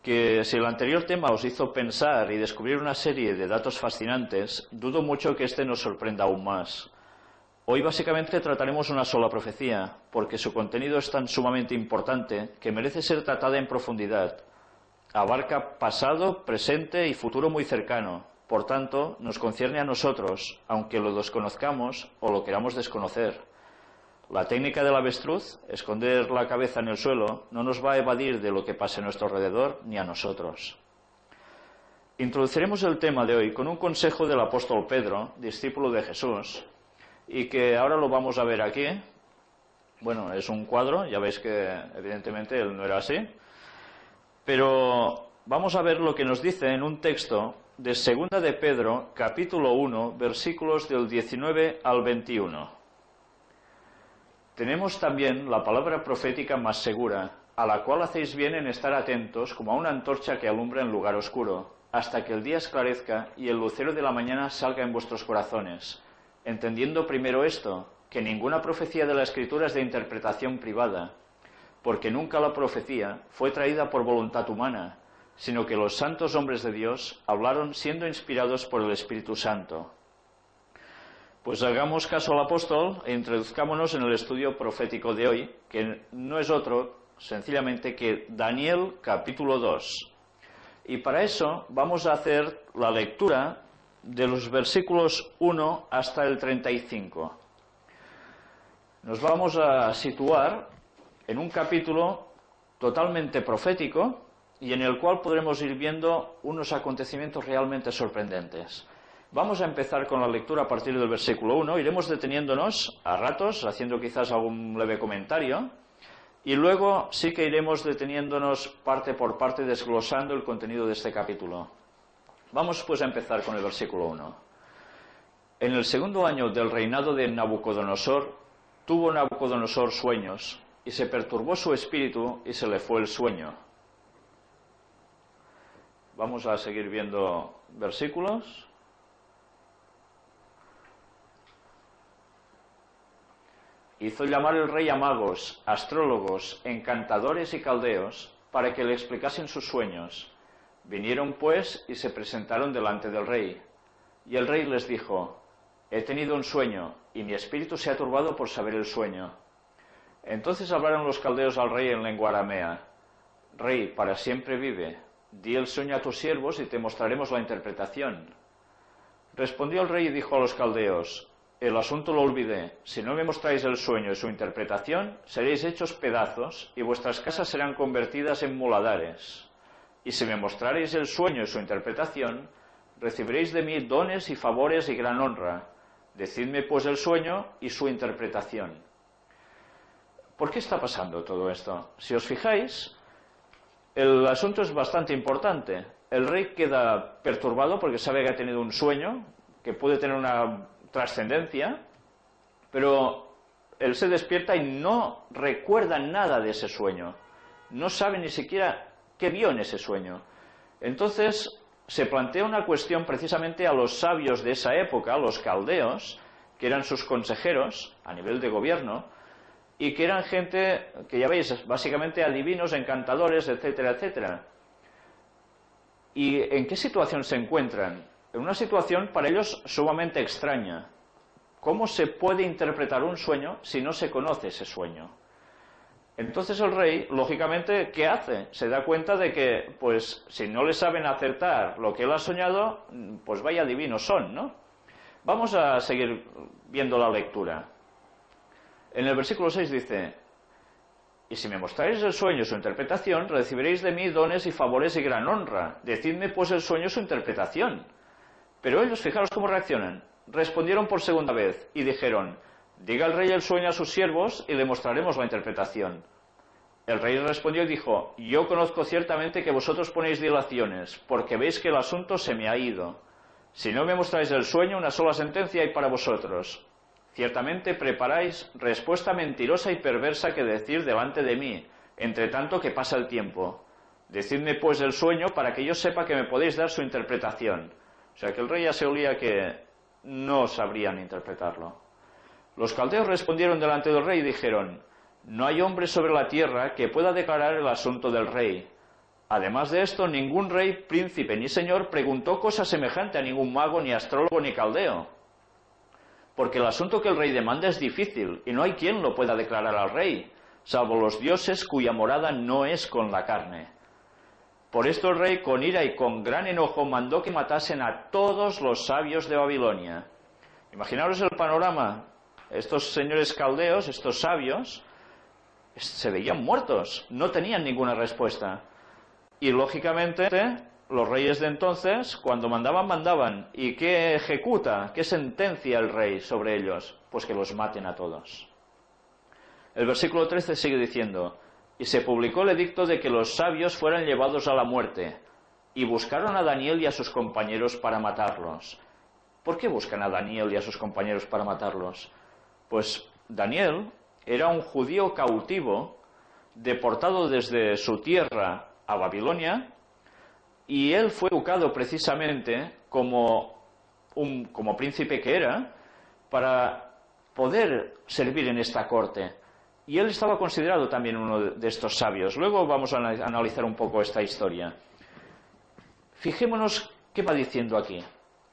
que si el anterior tema os hizo pensar y descubrir una serie de datos fascinantes, dudo mucho que este nos sorprenda aún más. Hoy básicamente trataremos una sola profecía, porque su contenido es tan sumamente importante que merece ser tratada en profundidad. Abarca pasado, presente y futuro muy cercano. Por tanto, nos concierne a nosotros, aunque lo desconozcamos o lo queramos desconocer. La técnica del avestruz, esconder la cabeza en el suelo, no nos va a evadir de lo que pase a nuestro alrededor ni a nosotros. Introduciremos el tema de hoy con un consejo del apóstol Pedro, discípulo de Jesús, y que ahora lo vamos a ver aquí. Bueno, es un cuadro, ya veis que evidentemente él no era así, pero vamos a ver lo que nos dice en un texto de 2 de Pedro, capítulo 1, versículos del 19 al 21. Tenemos también la palabra profética más segura, a la cual hacéis bien en estar atentos como a una antorcha que alumbra en lugar oscuro, hasta que el día esclarezca y el lucero de la mañana salga en vuestros corazones, entendiendo primero esto, que ninguna profecía de la Escritura es de interpretación privada, porque nunca la profecía fue traída por voluntad humana, sino que los santos hombres de Dios hablaron siendo inspirados por el Espíritu Santo. Pues hagamos caso al apóstol e introduzcámonos en el estudio profético de hoy, que no es otro, sencillamente, que Daniel capítulo 2. Y para eso vamos a hacer la lectura de los versículos 1 hasta el 35. Nos vamos a situar en un capítulo totalmente profético y en el cual podremos ir viendo unos acontecimientos realmente sorprendentes. Vamos a empezar con la lectura a partir del versículo 1, iremos deteniéndonos a ratos, haciendo quizás algún leve comentario, y luego sí que iremos deteniéndonos parte por parte, desglosando el contenido de este capítulo. Vamos pues a empezar con el versículo 1. En el segundo año del reinado de Nabucodonosor, tuvo Nabucodonosor sueños, y se perturbó su espíritu y se le fue el sueño. Vamos a seguir viendo versículos. Hizo llamar el rey a magos, astrólogos, encantadores y caldeos, para que le explicasen sus sueños. Vinieron pues y se presentaron delante del rey. Y el rey les dijo: He tenido un sueño, y mi espíritu se ha turbado por saber el sueño. Entonces hablaron los caldeos al rey en lengua aramea: Rey, para siempre vive, di el sueño a tus siervos y te mostraremos la interpretación. Respondió el rey y dijo a los caldeos: El asunto lo olvidé. Si no me mostráis el sueño y su interpretación, seréis hechos pedazos y vuestras casas serán convertidas en muladares. Y si me mostraréis el sueño y su interpretación, recibiréis de mí dones y favores y gran honra. Decidme pues el sueño y su interpretación. ¿Por qué está pasando todo esto? Si os fijáis, el asunto es bastante importante. El rey queda perturbado porque sabe que ha tenido un sueño, que puede tener una trascendencia, pero él se despierta y no recuerda nada de ese sueño, no sabe ni siquiera qué vio en ese sueño. Entonces se plantea una cuestión precisamente a los sabios de esa época, los caldeos, que eran sus consejeros a nivel de gobierno, y que eran gente que, ya veis, básicamente adivinos, encantadores, etcétera, etcétera. ¿Y en qué situación se encuentran? En una situación para ellos sumamente extraña. ¿Cómo se puede interpretar un sueño si no se conoce ese sueño? Entonces el rey, lógicamente, ¿qué hace? Se da cuenta de que, pues, si no le saben acertar lo que él ha soñado, pues vaya adivinos son, ¿no? Vamos a seguir viendo la lectura. En el versículo 6 dice: Y si me mostráis el sueño y su interpretación, recibiréis de mí dones y favores y gran honra. Decidme pues el sueño y su interpretación. Pero ellos, fijaros cómo reaccionan. Respondieron por segunda vez y dijeron: Diga el rey el sueño a sus siervos y le mostraremos la interpretación. El rey respondió y dijo: Yo conozco ciertamente que vosotros ponéis dilaciones, porque veis que el asunto se me ha ido. Si no me mostráis el sueño, una sola sentencia hay para vosotros. Ciertamente preparáis respuesta mentirosa y perversa que decir delante de mí, entre tanto que pasa el tiempo. Decidme pues el sueño para que yo sepa que me podéis dar su interpretación. O sea que el rey ya se olía que no sabrían interpretarlo. Los caldeos respondieron delante del rey y dijeron: No hay hombre sobre la tierra que pueda declarar el asunto del rey. Además de esto, ningún rey, príncipe ni señor preguntó cosa semejante a ningún mago, ni astrólogo, ni caldeo. Porque el asunto que el rey demanda es difícil, y no hay quien lo pueda declarar al rey, salvo los dioses cuya morada no es con la carne. Por esto el rey, con ira y con gran enojo, mandó que matasen a todos los sabios de Babilonia. Imaginaros el panorama. Estos señores caldeos, estos sabios, se veían muertos, no tenían ninguna respuesta. Y lógicamente, los reyes de entonces, cuando mandaban, mandaban. ¿Y qué ejecuta, qué sentencia el rey sobre ellos? Pues que los maten a todos. El versículo 13 sigue diciendo: y se publicó el edicto de que los sabios fueran llevados a la muerte, y buscaron a Daniel y a sus compañeros para matarlos. ¿Por qué buscan a Daniel y a sus compañeros para matarlos? Pues Daniel era un judío cautivo, deportado desde su tierra a Babilonia, y él fue educado precisamente como príncipe que era, para poder servir en esta corte. Y él estaba considerado también uno de estos sabios. Luego vamos a analizar un poco esta historia. Fijémonos qué va diciendo aquí.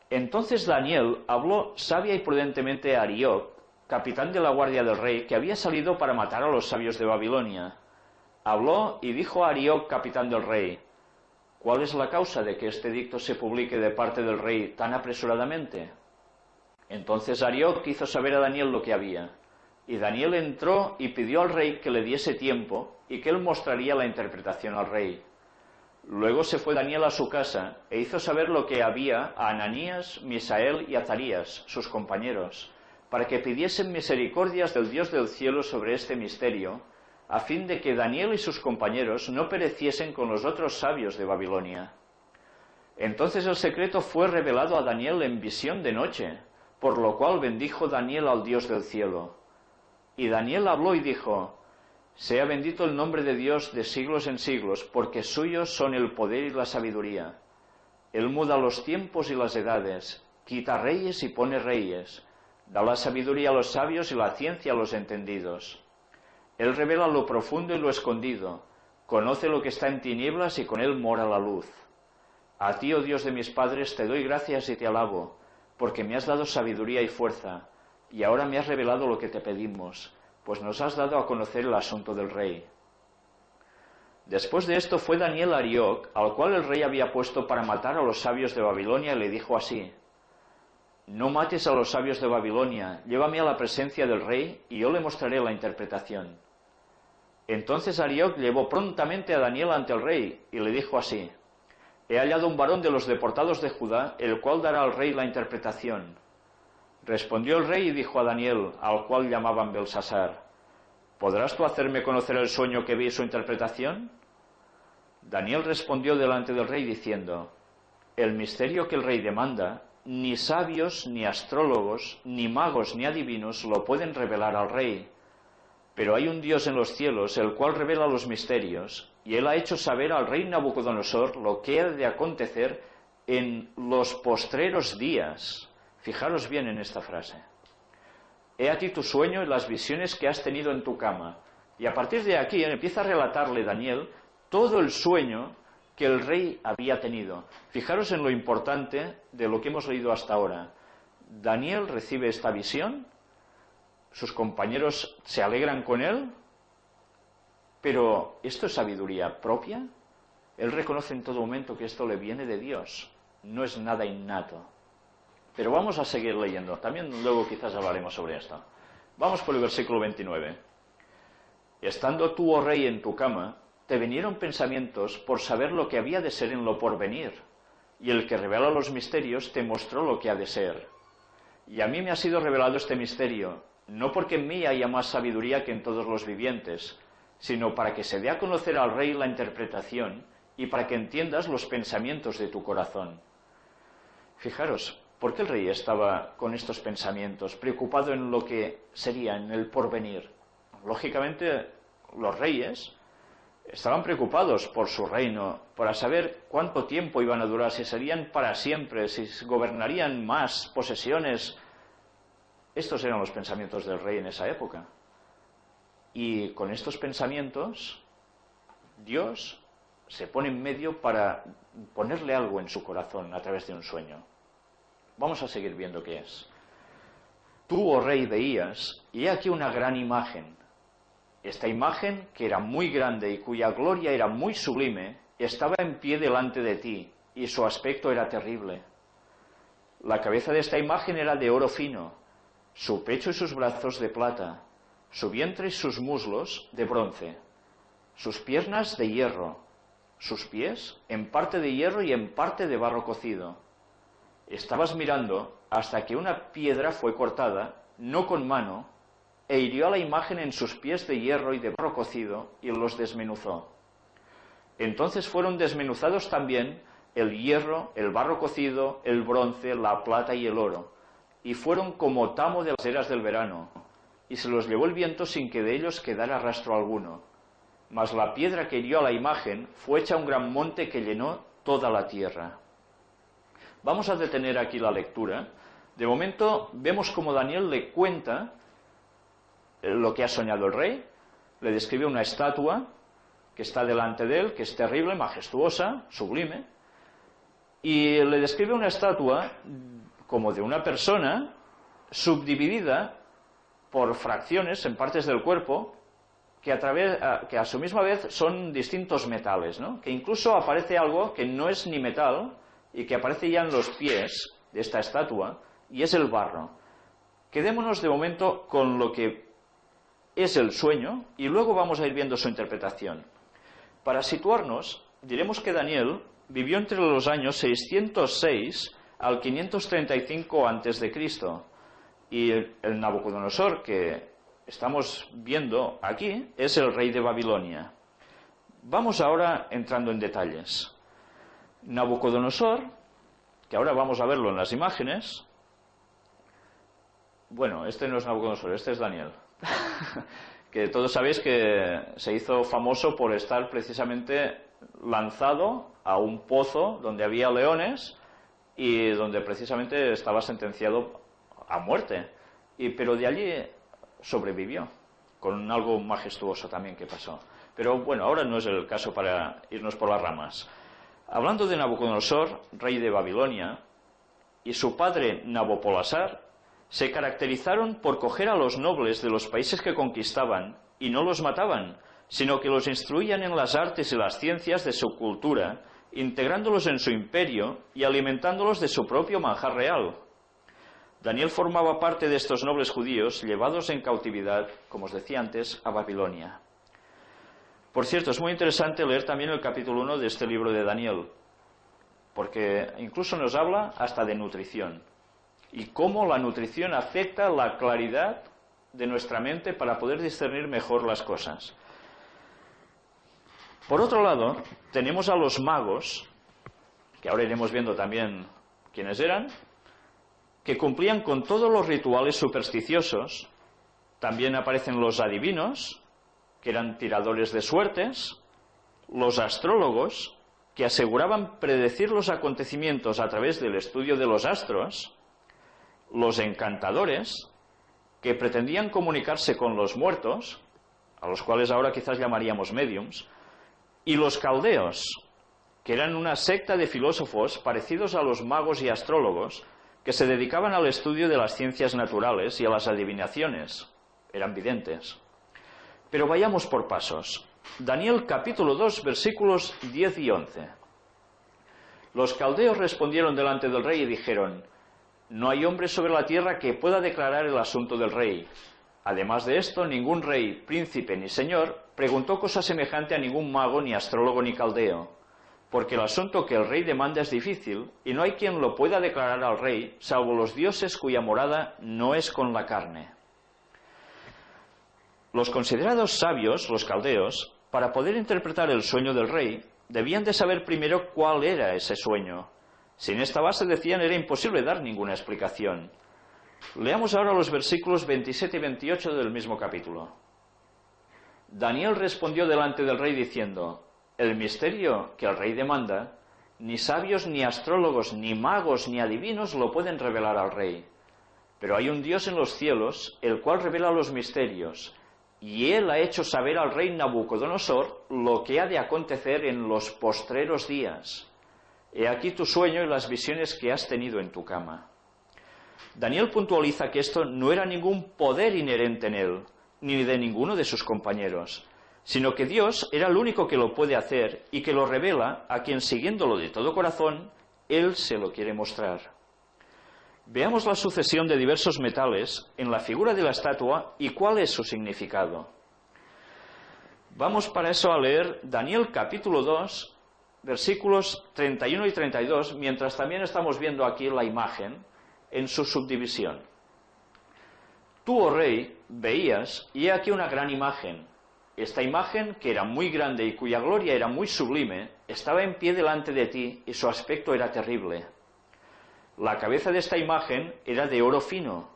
Entonces Daniel habló sabia y prudentemente a Arioc, capitán de la guardia del rey, que había salido para matar a los sabios de Babilonia. Habló y dijo a Arioc, capitán del rey: ¿cuál es la causa de que este edicto se publique de parte del rey tan apresuradamente? Entonces Arioc hizo saber a Daniel lo que había. Y Daniel entró y pidió al rey que le diese tiempo y que él mostraría la interpretación al rey. Luego se fue Daniel a su casa e hizo saber lo que había a Ananías, Misael y Azarías, sus compañeros, para que pidiesen misericordias del Dios del cielo sobre este misterio, a fin de que Daniel y sus compañeros no pereciesen con los otros sabios de Babilonia. Entonces el secreto fue revelado a Daniel en visión de noche, por lo cual bendijo Daniel al Dios del cielo. Y Daniel habló y dijo: sea bendito el nombre de Dios de siglos en siglos, porque suyos son el poder y la sabiduría. Él muda los tiempos y las edades, quita reyes y pone reyes, da la sabiduría a los sabios y la ciencia a los entendidos. Él revela lo profundo y lo escondido, conoce lo que está en tinieblas y con él mora la luz. A ti, oh Dios de mis padres, te doy gracias y te alabo, porque me has dado sabiduría y fuerza, y ahora me has revelado lo que te pedimos, pues nos has dado a conocer el asunto del rey. Después de esto fue Daniel a Arioc, al cual el rey había puesto para matar a los sabios de Babilonia, y le dijo así: no mates a los sabios de Babilonia, llévame a la presencia del rey, y yo le mostraré la interpretación. Entonces Arioc llevó prontamente a Daniel ante el rey, y le dijo así: he hallado un varón de los deportados de Judá, el cual dará al rey la interpretación. Respondió el rey y dijo a Daniel, al cual llamaban Belsasar: ¿podrás tú hacerme conocer el sueño que vi y su interpretación? Daniel respondió delante del rey diciendo: el misterio que el rey demanda, ni sabios, ni astrólogos, ni magos, ni adivinos lo pueden revelar al rey. Pero hay un Dios en los cielos, el cual revela los misterios, y él ha hecho saber al rey Nabucodonosor lo que ha de acontecer en los postreros días. Fijaros bien en esta frase. He aquí tu sueño y las visiones que has tenido en tu cama. Y a partir de aquí empieza a relatarle Daniel todo el sueño que el rey había tenido. Fijaros en lo importante de lo que hemos leído hasta ahora. Daniel recibe esta visión, sus compañeros se alegran con él, pero ¿esto es sabiduría propia? Él reconoce en todo momento que esto le viene de Dios, no es nada innato. Pero vamos a seguir leyendo, también luego quizás hablaremos sobre esto. Vamos por el versículo 29. Estando tú, oh rey, en tu cama, te vinieron pensamientos por saber lo que había de ser en lo porvenir, y el que revela los misterios te mostró lo que ha de ser. Y a mí me ha sido revelado este misterio, no porque en mí haya más sabiduría que en todos los vivientes, sino para que se dé a conocer al rey la interpretación, y para que entiendas los pensamientos de tu corazón. Fijaros, ¿por qué el rey estaba con estos pensamientos, preocupado en lo que sería, en el porvenir? Lógicamente, los reyes estaban preocupados por su reino, para saber cuánto tiempo iban a durar, si serían para siempre, si gobernarían más posesiones. Estos eran los pensamientos del rey en esa época. Y con estos pensamientos, Dios se pone en medio para ponerle algo en su corazón a través de un sueño. Vamos a seguir viendo qué es. Tú, oh rey, veías, y he aquí una gran imagen. Esta imagen, que era muy grande y cuya gloria era muy sublime, estaba en pie delante de ti, y su aspecto era terrible. La cabeza de esta imagen era de oro fino, su pecho y sus brazos de plata, su vientre y sus muslos de bronce, sus piernas de hierro, sus pies en parte de hierro y en parte de barro cocido. Estabas mirando hasta que una piedra fue cortada, no con mano, e hirió a la imagen en sus pies de hierro y de barro cocido, y los desmenuzó. Entonces fueron desmenuzados también el hierro, el barro cocido, el bronce, la plata y el oro, y fueron como tamo de las eras del verano, y se los llevó el viento sin que de ellos quedara rastro alguno. Mas la piedra que hirió a la imagen fue hecha un gran monte que llenó toda la tierra. Vamos a detener aquí la lectura. De momento vemos como Daniel le cuenta lo que ha soñado el rey, le describe una estatua que está delante de él, que es terrible, majestuosa, sublime, y le describe una estatua como de una persona subdividida por fracciones en partes del cuerpo que a su misma vez son distintos metales, ¿no? Que incluso aparece algo que no es ni metal y que aparece ya en los pies de esta estatua, y es el barro. Quedémonos de momento con lo que es el sueño y luego vamos a ir viendo su interpretación. Para situarnos, diremos que Daniel vivió entre los años 606 al 535 a.C. y el Nabucodonosor que estamos viendo aquí es el rey de Babilonia. Vamos ahora entrando en detalles. Nabucodonosor, que ahora vamos a verlo en las imágenes. Bueno, este no es Nabucodonosor, este es Daniel. Que todos sabéis que se hizo famoso por estar precisamente lanzado a un pozo donde había leones y donde precisamente estaba sentenciado a muerte. Pero de allí sobrevivió, con algo majestuoso también que pasó. Pero bueno, ahora no es el caso para irnos por las ramas. Hablando de Nabucodonosor, rey de Babilonia, y su padre Nabopolassar, se caracterizaron por coger a los nobles de los países que conquistaban y no los mataban, sino que los instruían en las artes y las ciencias de su cultura, integrándolos en su imperio y alimentándolos de su propio manjar real. Daniel formaba parte de estos nobles judíos llevados en cautividad, como os decía antes, a Babilonia. Por cierto, es muy interesante leer también el capítulo 1 de este libro de Daniel, porque incluso nos habla hasta de nutrición y cómo la nutrición afecta la claridad de nuestra mente para poder discernir mejor las cosas. Por otro lado, tenemos a los magos, que ahora iremos viendo también quiénes eran, que cumplían con todos los rituales supersticiosos. También aparecen los adivinos, que eran tiradores de suertes, los astrólogos, que aseguraban predecir los acontecimientos a través del estudio de los astros, los encantadores, que pretendían comunicarse con los muertos, a los cuales ahora quizás llamaríamos médiums, y los caldeos, que eran una secta de filósofos parecidos a los magos y astrólogos, que se dedicaban al estudio de las ciencias naturales y a las adivinaciones. Eran videntes. Pero vayamos por pasos. Daniel capítulo 2, versículos 10 y 11. Los caldeos respondieron delante del rey y dijeron: no hay hombre sobre la tierra que pueda declarar el asunto del rey. Además de esto, ningún rey, príncipe ni señor preguntó cosa semejante a ningún mago, ni astrólogo, ni caldeo, porque el asunto que el rey demanda es difícil, y no hay quien lo pueda declarar al rey, salvo los dioses cuya morada no es con la carne. Los considerados sabios, los caldeos, para poder interpretar el sueño del rey, debían de saber primero cuál era ese sueño. Sin esta base, decían, era imposible dar ninguna explicación. Leamos ahora los versículos 27 y 28 del mismo capítulo. Daniel respondió delante del rey diciendo: el misterio que el rey demanda, ni sabios, ni astrólogos, ni magos, ni adivinos lo pueden revelar al rey. Pero hay un Dios en los cielos, el cual revela los misterios. y él ha hecho saber al rey Nabucodonosor lo que ha de acontecer en los postreros días. He aquí tu sueño y las visiones que has tenido en tu cama. Daniel puntualiza que esto no era ningún poder inherente en él, ni de ninguno de sus compañeros, sino que Dios era el único que lo puede hacer y que lo revela a quien, siguiéndolo de todo corazón, él se lo quiere mostrar. Veamos la sucesión de diversos metales en la figura de la estatua y cuál es su significado. Vamos para eso a leer Daniel capítulo 2, versículos 31 y 32, mientras también estamos viendo aquí la imagen en su subdivisión. Tú, oh rey, veías, y he aquí una gran imagen. Esta imagen, que era muy grande y cuya gloria era muy sublime, estaba en pie delante de ti y su aspecto era terrible. La cabeza de esta imagen era de oro fino,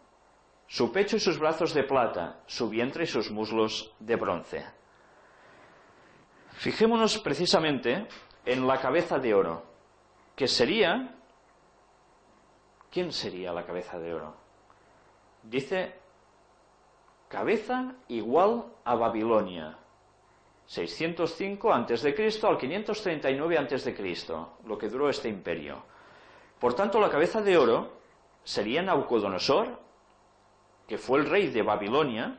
su pecho y sus brazos de plata, su vientre y sus muslos de bronce. Fijémonos precisamente en la cabeza de oro, que sería... ¿Quién sería la cabeza de oro? Dice, cabeza igual a Babilonia, 605 a.C. al 539 a.C., lo que duró este imperio. Por tanto, la cabeza de oro sería Nabucodonosor, que fue el rey de Babilonia,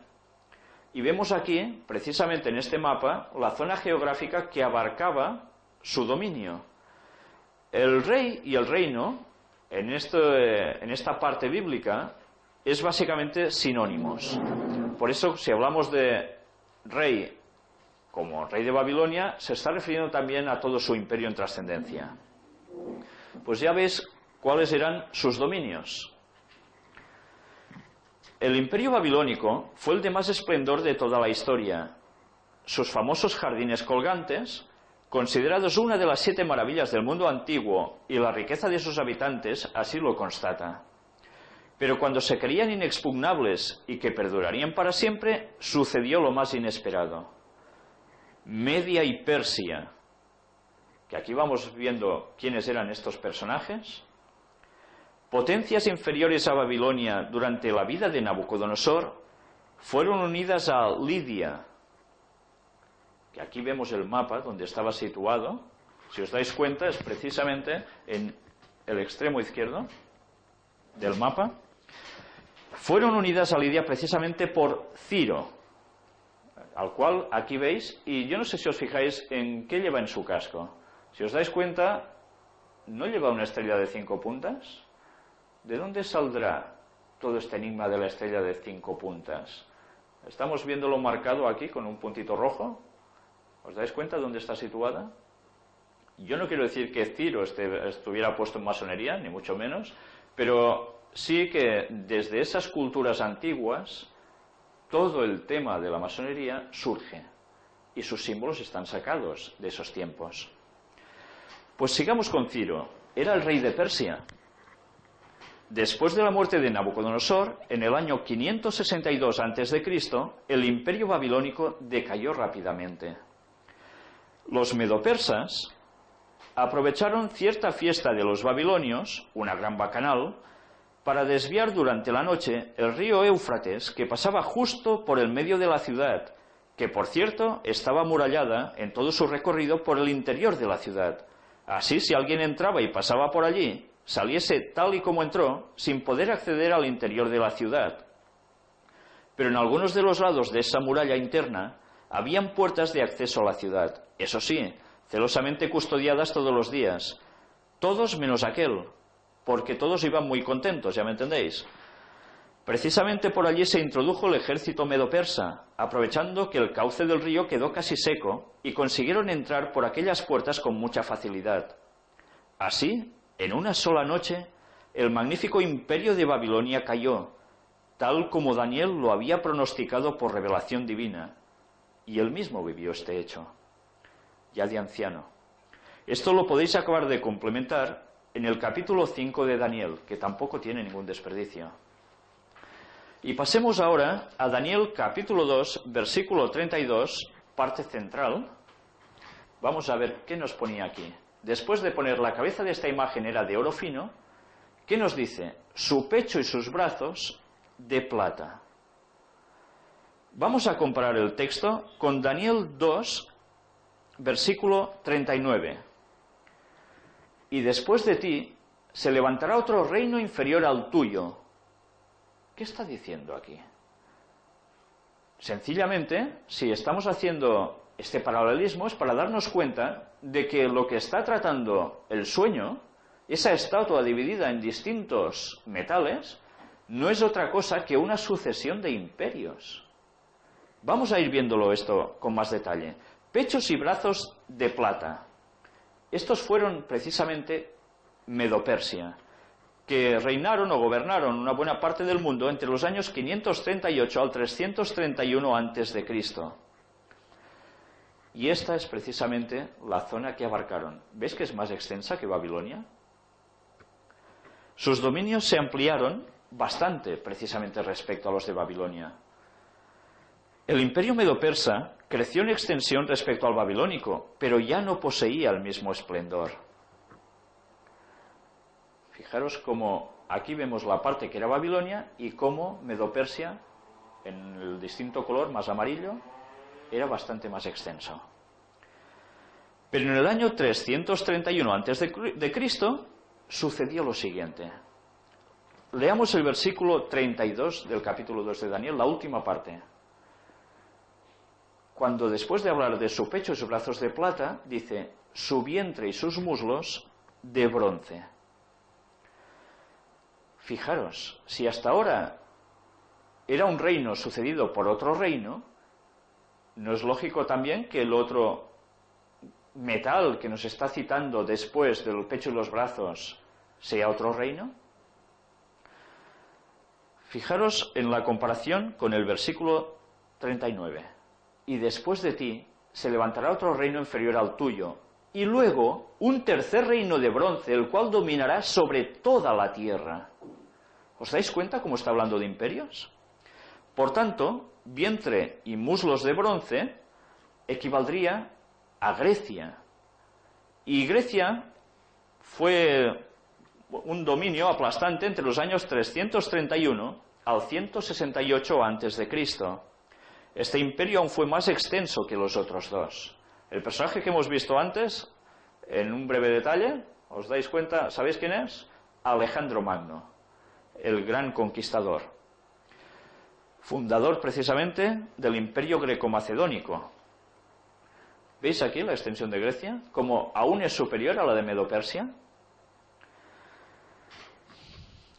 y vemos aquí, precisamente en este mapa, la zona geográfica que abarcaba su dominio. El rey y el reino, en esta parte bíblica, es básicamente sinónimos. Por eso, si hablamos de rey como rey de Babilonia, se está refiriendo también a todo su imperio en trascendencia. Pues ya ves cuáles eran sus dominios. El imperio babilónico fue el de más esplendor de toda la historia. Sus famosos jardines colgantes, considerados una de las 7 maravillas del mundo antiguo, y la riqueza de sus habitantes así lo constata. Pero cuando se creían inexpugnables y que perdurarían para siempre, sucedió lo más inesperado. Media y Persia, que aquí vamos viendo quiénes eran estos personajes, potencias inferiores a Babilonia durante la vida de Nabucodonosor, fueron unidas a Lidia, que aquí vemos el mapa donde estaba situado. Si os dais cuenta, es precisamente en el extremo izquierdo del mapa. Fueron unidas a Lidia precisamente por Ciro, al cual aquí veis, y yo no sé si os fijáis en qué lleva en su casco. Si os dais cuenta, ¿no lleva una estrella de 5 puntas? ¿De dónde saldrá todo este enigma de la estrella de 5 puntas? Estamos viéndolo marcado aquí con un puntito rojo. ¿Os dais cuenta dónde está situada? Yo no quiero decir que Ciro estuviera puesto en masonería, ni mucho menos, pero sí que desde esas culturas antiguas todo el tema de la masonería surge y sus símbolos están sacados de esos tiempos. Pues sigamos con Ciro. Era el rey de Persia. Después de la muerte de Nabucodonosor, en el año 562 a.C., el imperio babilónico decayó rápidamente. Los medopersas aprovecharon cierta fiesta de los babilonios, una gran bacanal, para desviar durante la noche el río Éufrates, que pasaba justo por el medio de la ciudad, que por cierto estaba amurallada en todo su recorrido por el interior de la ciudad. Así, si alguien entraba y pasaba por allí, saliese tal y como entró, sin poder acceder al interior de la ciudad. Pero en algunos de los lados de esa muralla interna habían puertas de acceso a la ciudad, eso sí, celosamente custodiadas todos los días, todos menos aquel, porque todos iban muy contentos, ya me entendéis. Precisamente por allí se introdujo el ejército medo-persa, aprovechando que el cauce del río quedó casi seco, y consiguieron entrar por aquellas puertas con mucha facilidad. Así, en una sola noche, el magnífico imperio de Babilonia cayó, tal como Daniel lo había pronosticado por revelación divina, y él mismo vivió este hecho, ya de anciano. Esto lo podéis acabar de complementar en el capítulo 5 de Daniel, que tampoco tiene ningún desperdicio. Y pasemos ahora a Daniel capítulo 2, versículo 32, parte central. Vamos a ver qué nos ponía aquí. Después de poner la cabeza de esta imagen era de oro fino, ¿qué nos dice? Su pecho y sus brazos de plata. Vamos a comparar el texto con Daniel 2, versículo 39. Y después de ti se levantará otro reino inferior al tuyo. ¿Qué está diciendo aquí? Sencillamente, si estamos haciendo este paralelismo es para darnos cuenta de que lo que está tratando el sueño, esa estatua dividida en distintos metales, no es otra cosa que una sucesión de imperios. Vamos a ir viéndolo esto con más detalle. Pechos y brazos de plata. Estos fueron precisamente Medo-Persia, que reinaron o gobernaron una buena parte del mundo entre los años 538 al 331 a.C. Y esta es precisamente la zona que abarcaron. ¿Ves que es más extensa que Babilonia? Sus dominios se ampliaron bastante precisamente respecto a los de Babilonia. El imperio medo-persa creció en extensión respecto al babilónico, pero ya no poseía el mismo esplendor. Fijaros cómo aquí vemos la parte que era Babilonia y cómo Medo-Persia, en el distinto color más amarillo, era bastante más extenso. Pero en el año 331 a.C. sucedió lo siguiente. Leamos el versículo 32 del capítulo 2 de Daniel, la última parte. Cuando después de hablar de su pecho y sus brazos de plata, dice, su vientre y sus muslos de bronce. Fijaros, si hasta ahora era un reino sucedido por otro reino, ¿no es lógico también que el otro metal que nos está citando después del pecho y los brazos sea otro reino? Fijaros en la comparación con el versículo 39. Y después de ti se levantará otro reino inferior al tuyo, y luego un tercer reino de bronce, el cual dominará sobre toda la tierra. ¿Os dais cuenta cómo está hablando de imperios? Por tanto, vientre y muslos de bronce equivaldría a Grecia. Y Grecia fue un dominio aplastante entre los años 331 al 168 a.C. Este imperio aún fue más extenso que los otros dos. El personaje que hemos visto antes, en un breve detalle, ¿os dais cuenta? ¿Sabéis quién es? Alejandro Magno, el gran conquistador. Fundador precisamente del imperio greco-macedónico. ¿Veis aquí la extensión de Grecia? Como aún es superior a la de Medo-Persia.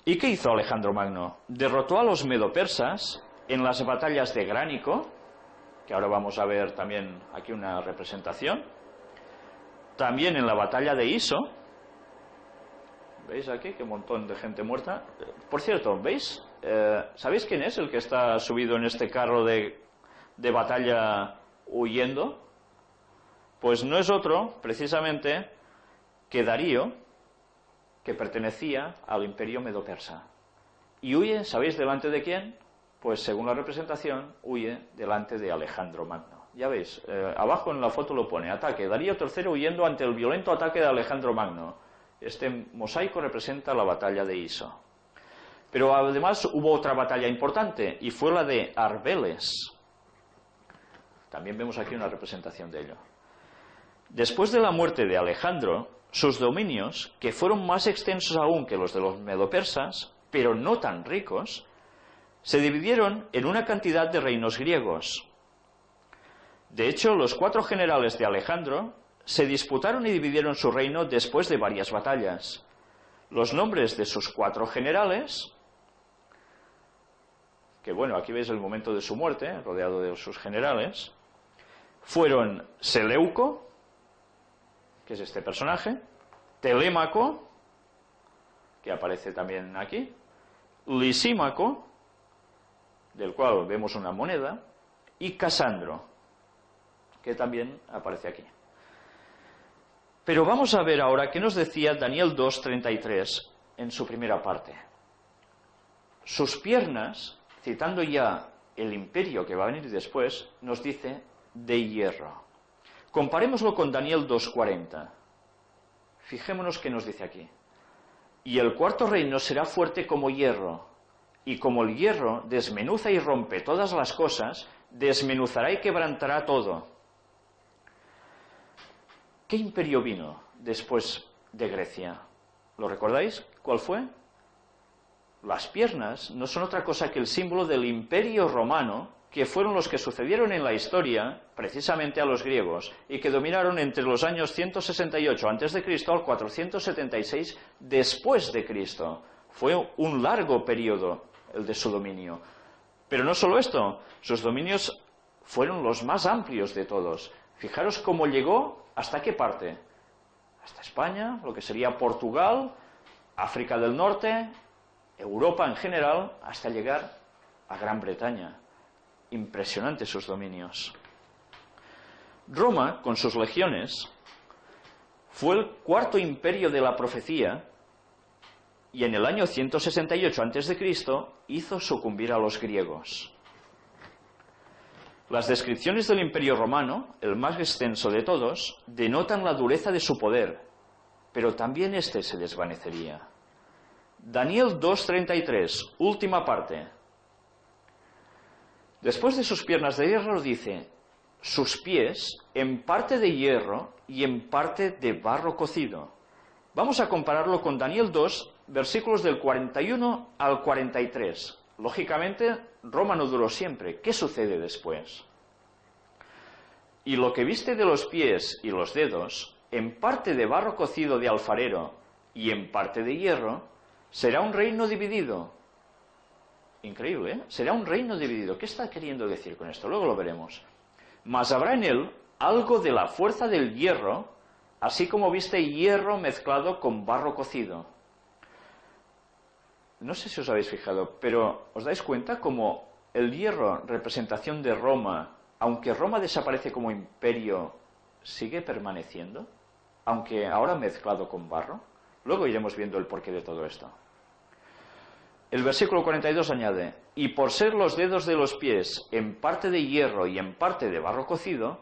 ¿Y qué hizo Alejandro Magno? Derrotó a los medo-persas en las batallas de Gránico, que ahora vamos a ver también aquí una representación, también en la batalla de Iso. ¿Veis aquí qué montón de gente muerta? Por cierto, ¿veis? ¿Sabéis quién es el que está subido en este carro de batalla huyendo? Pues no es otro, precisamente, que Darío, que pertenecía al imperio medo-persa. Y huye, ¿sabéis delante de quién? Pues según la representación, huye delante de Alejandro Magno. Ya veis, abajo en la foto lo pone, ataque, Darío III huyendo ante el violento ataque de Alejandro Magno. Este mosaico representa la batalla de Iso. Pero además hubo otra batalla importante, y fue la de Arbeles. También vemos aquí una representación de ello. Después de la muerte de Alejandro, sus dominios, que fueron más extensos aún que los de los medo-persas, pero no tan ricos, se dividieron en una cantidad de reinos griegos. De hecho, los 4 generales de Alejandro se disputaron y dividieron su reino después de varias batallas. Los nombres de sus 4 generales, que bueno, aquí veis el momento de su muerte, rodeado de sus generales, fueron Seleuco, que es este personaje, Telémaco, que aparece también aquí, Lisímaco, del cual vemos una moneda, y Casandro, que también aparece aquí. Pero vamos a ver ahora qué nos decía Daniel 2:33 en su primera parte. Sus piernas, citando ya el imperio que va a venir después, nos dice de hierro. Comparémoslo con Daniel 2:40. Fijémonos qué nos dice aquí. Y el cuarto reino será fuerte como hierro, y como el hierro desmenuza y rompe todas las cosas, desmenuzará y quebrantará todo. ¿Qué imperio vino después de Grecia? ¿Lo recordáis? ¿Cuál fue? Las piernas no son otra cosa que el símbolo del Imperio Romano, que fueron los que sucedieron en la historia precisamente a los griegos y que dominaron entre los años 168 a.C. al 476 después de Cristo. Fue un largo periodo el de su dominio. Pero no solo esto, sus dominios fueron los más amplios de todos. Fijaros cómo llegó, ¿hasta qué parte? Hasta España, lo que sería Portugal, África del Norte, Europa en general, hasta llegar a Gran Bretaña. Impresionantes sus dominios. Roma, con sus legiones, fue el cuarto imperio de la profecía y en el año 168 a.C. hizo sucumbir a los griegos. Las descripciones del Imperio Romano, el más extenso de todos, denotan la dureza de su poder, pero también este se desvanecería. Daniel 2:33, última parte. Después de sus piernas de hierro dice, sus pies en parte de hierro y en parte de barro cocido. Vamos a compararlo con Daniel 2, versículos del 41 al 43. Lógicamente, Roma no duró siempre. ¿Qué sucede después? Y lo que viste de los pies y los dedos, en parte de barro cocido de alfarero y en parte de hierro, será un reino dividido. Increíble, ¿eh? Será un reino dividido. ¿Qué está queriendo decir con esto? Luego lo veremos. Mas habrá en él algo de la fuerza del hierro, así como viste hierro mezclado con barro cocido. No sé si os habéis fijado, pero ¿os dais cuenta cómo el hierro, representación de Roma, aunque Roma desaparece como imperio, sigue permaneciendo? Aunque ahora mezclado con barro. Luego iremos viendo el porqué de todo esto. El versículo 42 añade, y por ser los dedos de los pies en parte de hierro y en parte de barro cocido,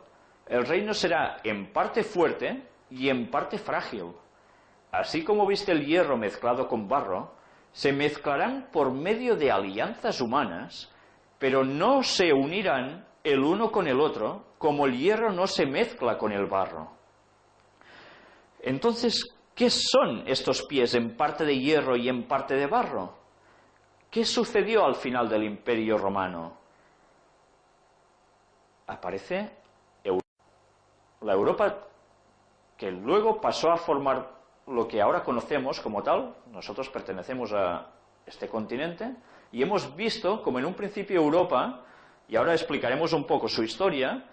el reino será en parte fuerte y en parte frágil. Así como viste el hierro mezclado con barro, se mezclarán por medio de alianzas humanas, pero no se unirán el uno con el otro, como el hierro no se mezcla con el barro. Entonces, ¿qué son estos pies en parte de hierro y en parte de barro? ¿Qué sucedió al final del Imperio Romano? Aparece la Europa que luego pasó a formar lo que ahora conocemos como tal. Nosotros pertenecemos a este continente y hemos visto como en un principio Europa, y ahora explicaremos un poco su historia,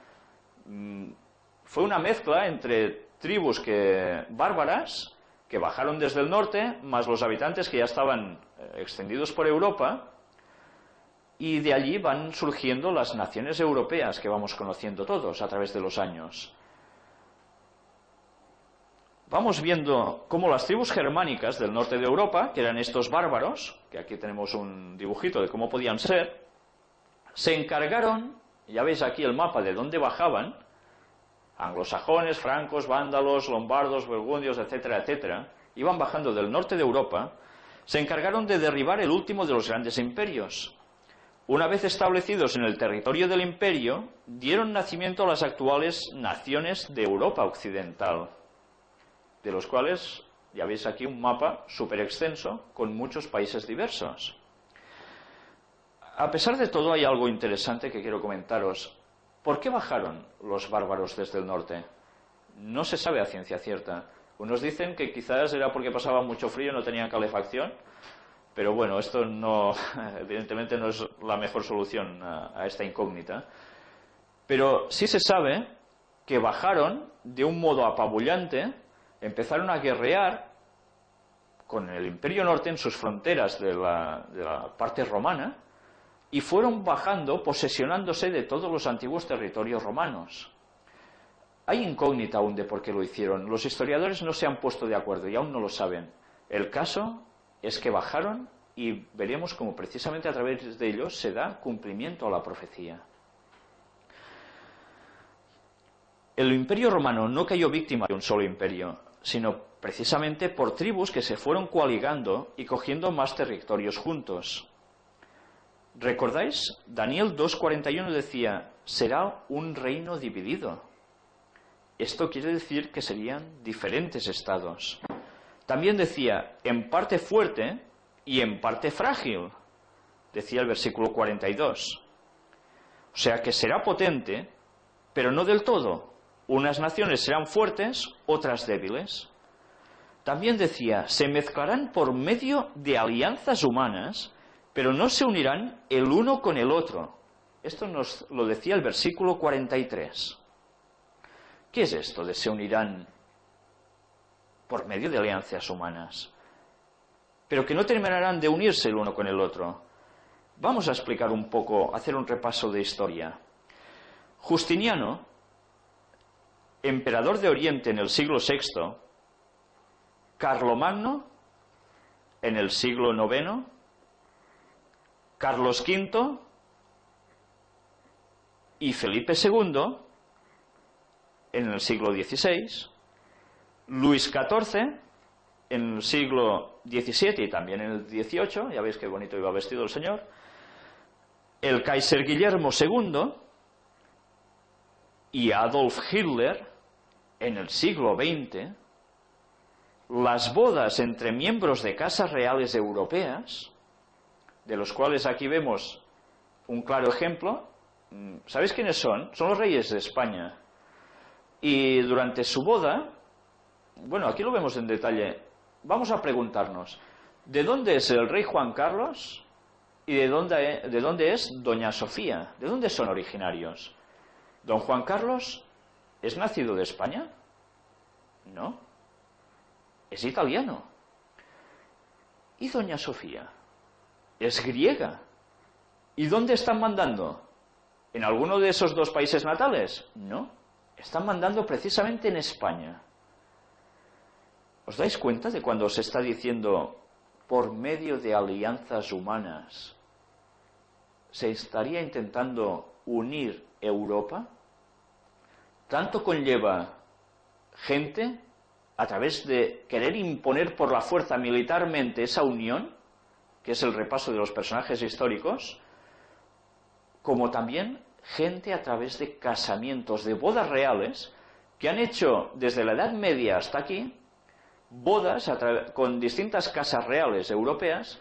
fue una mezcla entre tribus bárbaras que bajaron desde el norte, más los habitantes que ya estaban extendidos por Europa, y de allí van surgiendo las naciones europeas que vamos conociendo todos a través de los años. Vamos viendo cómo las tribus germánicas del norte de Europa, que eran estos bárbaros, que aquí tenemos un dibujito de cómo podían ser, se encargaron, ya veis aquí el mapa de dónde bajaban, anglosajones, francos, vándalos, lombardos, burgundios, etcétera, etcétera, iban bajando del norte de Europa, se encargaron de derribar el último de los grandes imperios. Una vez establecidos en el territorio del imperio, dieron nacimiento a las actuales naciones de Europa occidental, de los cuales ya veis aquí un mapa súper extenso con muchos países diversos. A pesar de todo, hay algo interesante que quiero comentaros. ¿Por qué bajaron los bárbaros desde el norte? No se sabe a ciencia cierta. Unos dicen que quizás era porque pasaba mucho frío y no tenían calefacción, pero bueno, esto no, evidentemente no es la mejor solución a esta incógnita. Pero sí se sabe que bajaron de un modo apabullante, empezaron a guerrear con el Imperio Norte en sus fronteras de la parte romana, y fueron bajando, posesionándose de todos los antiguos territorios romanos. Hay incógnita aún de por qué lo hicieron. Los historiadores no se han puesto de acuerdo y aún no lo saben. El caso es que bajaron y veremos cómo precisamente a través de ellos se da cumplimiento a la profecía. El Imperio Romano no cayó víctima de un solo imperio, sino precisamente por tribus que se fueron coaligando y cogiendo más territorios juntos. ¿Recordáis? Daniel 2:41 decía, será un reino dividido. Esto quiere decir que serían diferentes estados. También decía, en parte fuerte y en parte frágil, decía el versículo 42. O sea que será potente, pero no del todo. Unas naciones serán fuertes, otras débiles. También decía, se mezclarán por medio de alianzas humanas, pero no se unirán el uno con el otro. Esto nos lo decía el versículo 43. ¿Qué es esto de se unirán por medio de alianzas humanas? Pero que no terminarán de unirse el uno con el otro. Vamos a explicar un poco, hacer un repaso de historia. Justiniano, emperador de Oriente en el siglo VI, Carlomagno en el siglo IX, Carlos V y Felipe II en el siglo XVI, Luis XIV en el siglo XVII y también en el XVIII, ya veis qué bonito iba vestido el señor, el Kaiser Guillermo II y Adolf Hitler en el siglo XX, las bodas entre miembros de casas reales europeas, de los cuales aquí vemos un claro ejemplo. ¿Sabéis quiénes son? Son los reyes de España. Y durante su boda, bueno, aquí lo vemos en detalle, vamos a preguntarnos, ¿de dónde es el rey Juan Carlos y de dónde es doña Sofía? ¿De dónde son originarios? ¿Don Juan Carlos es nacido de España? No, es italiano. ¿Y doña Sofía? Es griega. ¿Y dónde están mandando? ¿En alguno de esos dos países natales? No, están mandando precisamente en España. ¿Os dais cuenta de cuando se está diciendo por medio de alianzas humanas se estaría intentando unir Europa? Tanto conlleva gente a través de querer imponer por la fuerza militarmente esa unión, que es el repaso de los personajes históricos, como también gente a través de casamientos, de bodas reales, que han hecho desde la Edad Media hasta aquí, bodas con distintas casas reales europeas,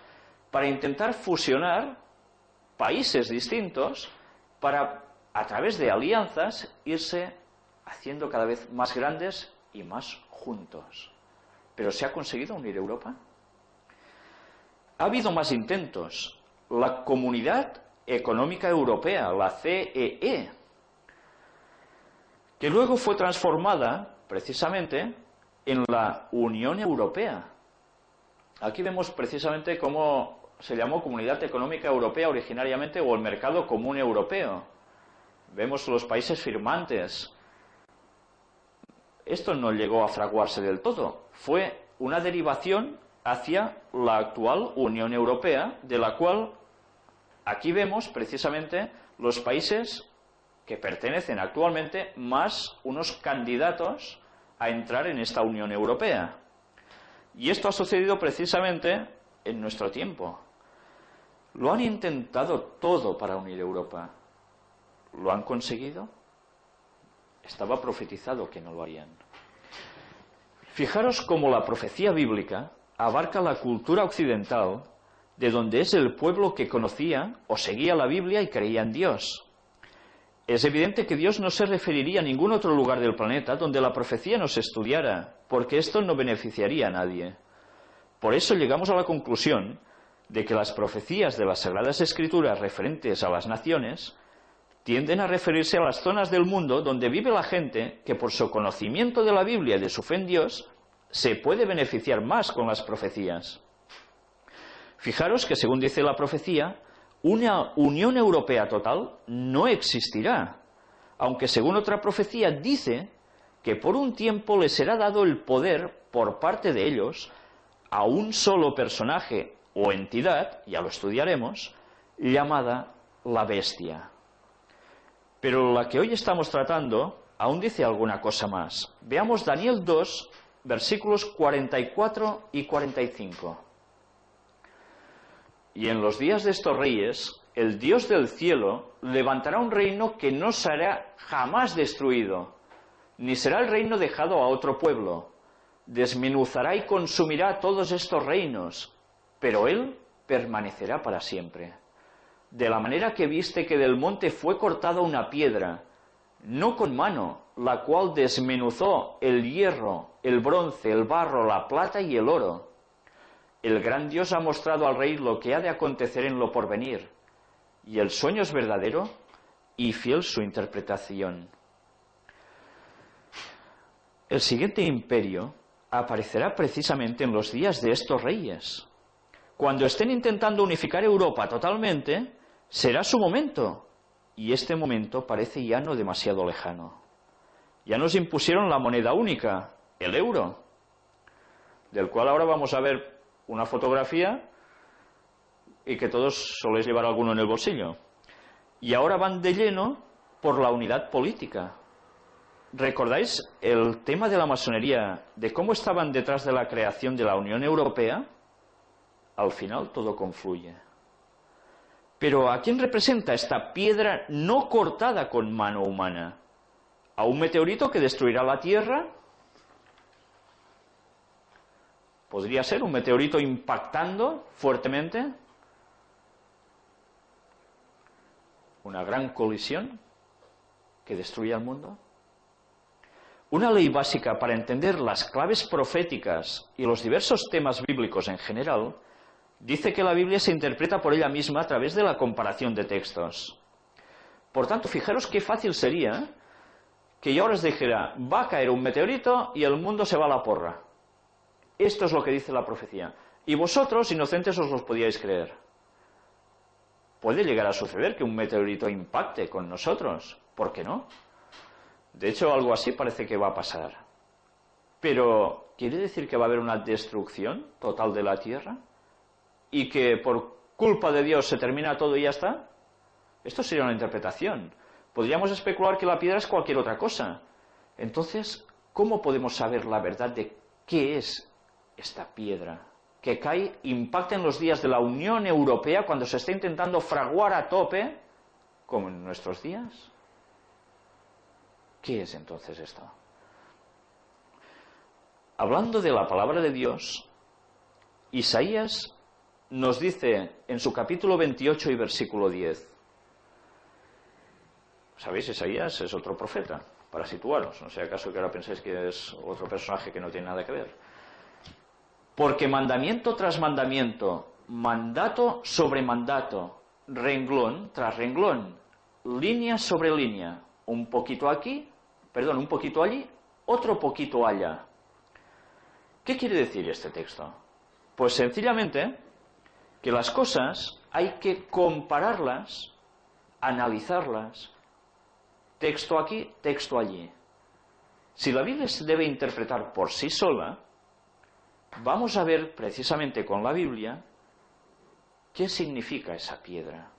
para intentar fusionar países distintos, para, a través de alianzas, irse haciendo cada vez más grandes y más juntos. ¿Pero se ha conseguido unir Europa? Ha habido más intentos. La Comunidad Económica Europea, la CEE, que luego fue transformada precisamente en la Unión Europea. Aquí vemos precisamente cómo se llamó Comunidad Económica Europea originariamente, o el Mercado Común Europeo. Vemos los países firmantes. Esto no llegó a fraguarse del todo, fue una derivación hacia la actual Unión Europea, de la cual aquí vemos precisamente los países que pertenecen actualmente, más unos candidatos a entrar en esta Unión Europea. Y esto ha sucedido precisamente en nuestro tiempo. Lo han intentado todo para unir Europa. ¿Lo han conseguido? Estaba profetizado que no lo harían. Fijaros cómo la profecía bíblica abarca la cultura occidental, de donde es el pueblo que conocía o seguía la Biblia y creía en Dios. Es evidente que Dios no se referiría a ningún otro lugar del planeta donde la profecía no se estudiara, porque esto no beneficiaría a nadie. Por eso llegamos a la conclusión de que las profecías de las Sagradas Escrituras referentes a las naciones tienden a referirse a las zonas del mundo donde vive la gente que por su conocimiento de la Biblia y de su fe en Dios se puede beneficiar más con las profecías. Fijaros que, según dice la profecía, una Unión Europea total no existirá, aunque según otra profecía dice que por un tiempo les será dado el poder por parte de ellos a un solo personaje o entidad, ya lo estudiaremos, llamada la bestia. Pero la que hoy estamos tratando aún dice alguna cosa más. Veamos Daniel 2, versículos 44 y 45. Y en los días de estos reyes, el Dios del cielo levantará un reino que no será jamás destruido, ni será el reino dejado a otro pueblo. Desmenuzará y consumirá todos estos reinos, pero él permanecerá para siempre. De la manera que viste que del monte fue cortada una piedra, no con mano, la cual desmenuzó el hierro, el bronce, el barro, la plata y el oro. El gran Dios ha mostrado al rey lo que ha de acontecer en lo porvenir, y el sueño es verdadero y fiel su interpretación. El siguiente imperio aparecerá precisamente en los días de estos reyes. Cuando estén intentando unificar Europa totalmente, será su momento, y este momento parece ya no demasiado lejano. Ya nos impusieron la moneda única, el euro, del cual ahora vamos a ver una fotografía y que todos soléis llevar alguno en el bolsillo. Y ahora van de lleno por la unidad política. ¿Recordáis el tema de la masonería, de cómo estaban detrás de la creación de la Unión Europea? Al final todo confluye. Pero ¿a quién representa esta piedra no cortada con mano humana? ¿A un meteorito que destruirá la Tierra? ¿Podría ser un meteorito impactando fuertemente? ¿Una gran colisión que destruye al mundo? Una ley básica para entender las claves proféticas y los diversos temas bíblicos en general dice que la Biblia se interpreta por ella misma a través de la comparación de textos. Por tanto, fijaros qué fácil sería que yo ahora os dijera, va a caer un meteorito y el mundo se va a la porra. Esto es lo que dice la profecía. Y vosotros, inocentes, os los podíais creer. Puede llegar a suceder que un meteorito impacte con nosotros. ¿Por qué no? De hecho, algo así parece que va a pasar. Pero, ¿quiere decir que va a haber una destrucción total de la Tierra? ¿Y que por culpa de Dios se termina todo y ya está? Esto sería una interpretación. Podríamos especular que la piedra es cualquier otra cosa. Entonces, ¿cómo podemos saber la verdad de qué es esta piedra que cae, impacta en los días de la Unión Europea cuando se está intentando fraguar a tope, como en nuestros días? ¿Qué es entonces esto? Hablando de la palabra de Dios, Isaías nos dice en su capítulo 28 y versículo 10. ¿Sabéis? Isaías es otro profeta, para situaros. No sea acaso que ahora pensáis que es otro personaje que no tiene nada que ver. Porque mandamiento tras mandamiento, mandato sobre mandato, renglón tras renglón, línea sobre línea, un poquito aquí, un poquito allí, otro poquito allá. ¿Qué quiere decir este texto? Pues sencillamente que las cosas hay que compararlas, analizarlas, texto aquí, texto allí. Si la Biblia se debe interpretar por sí sola, vamos a ver precisamente con la Biblia qué significa esa piedra.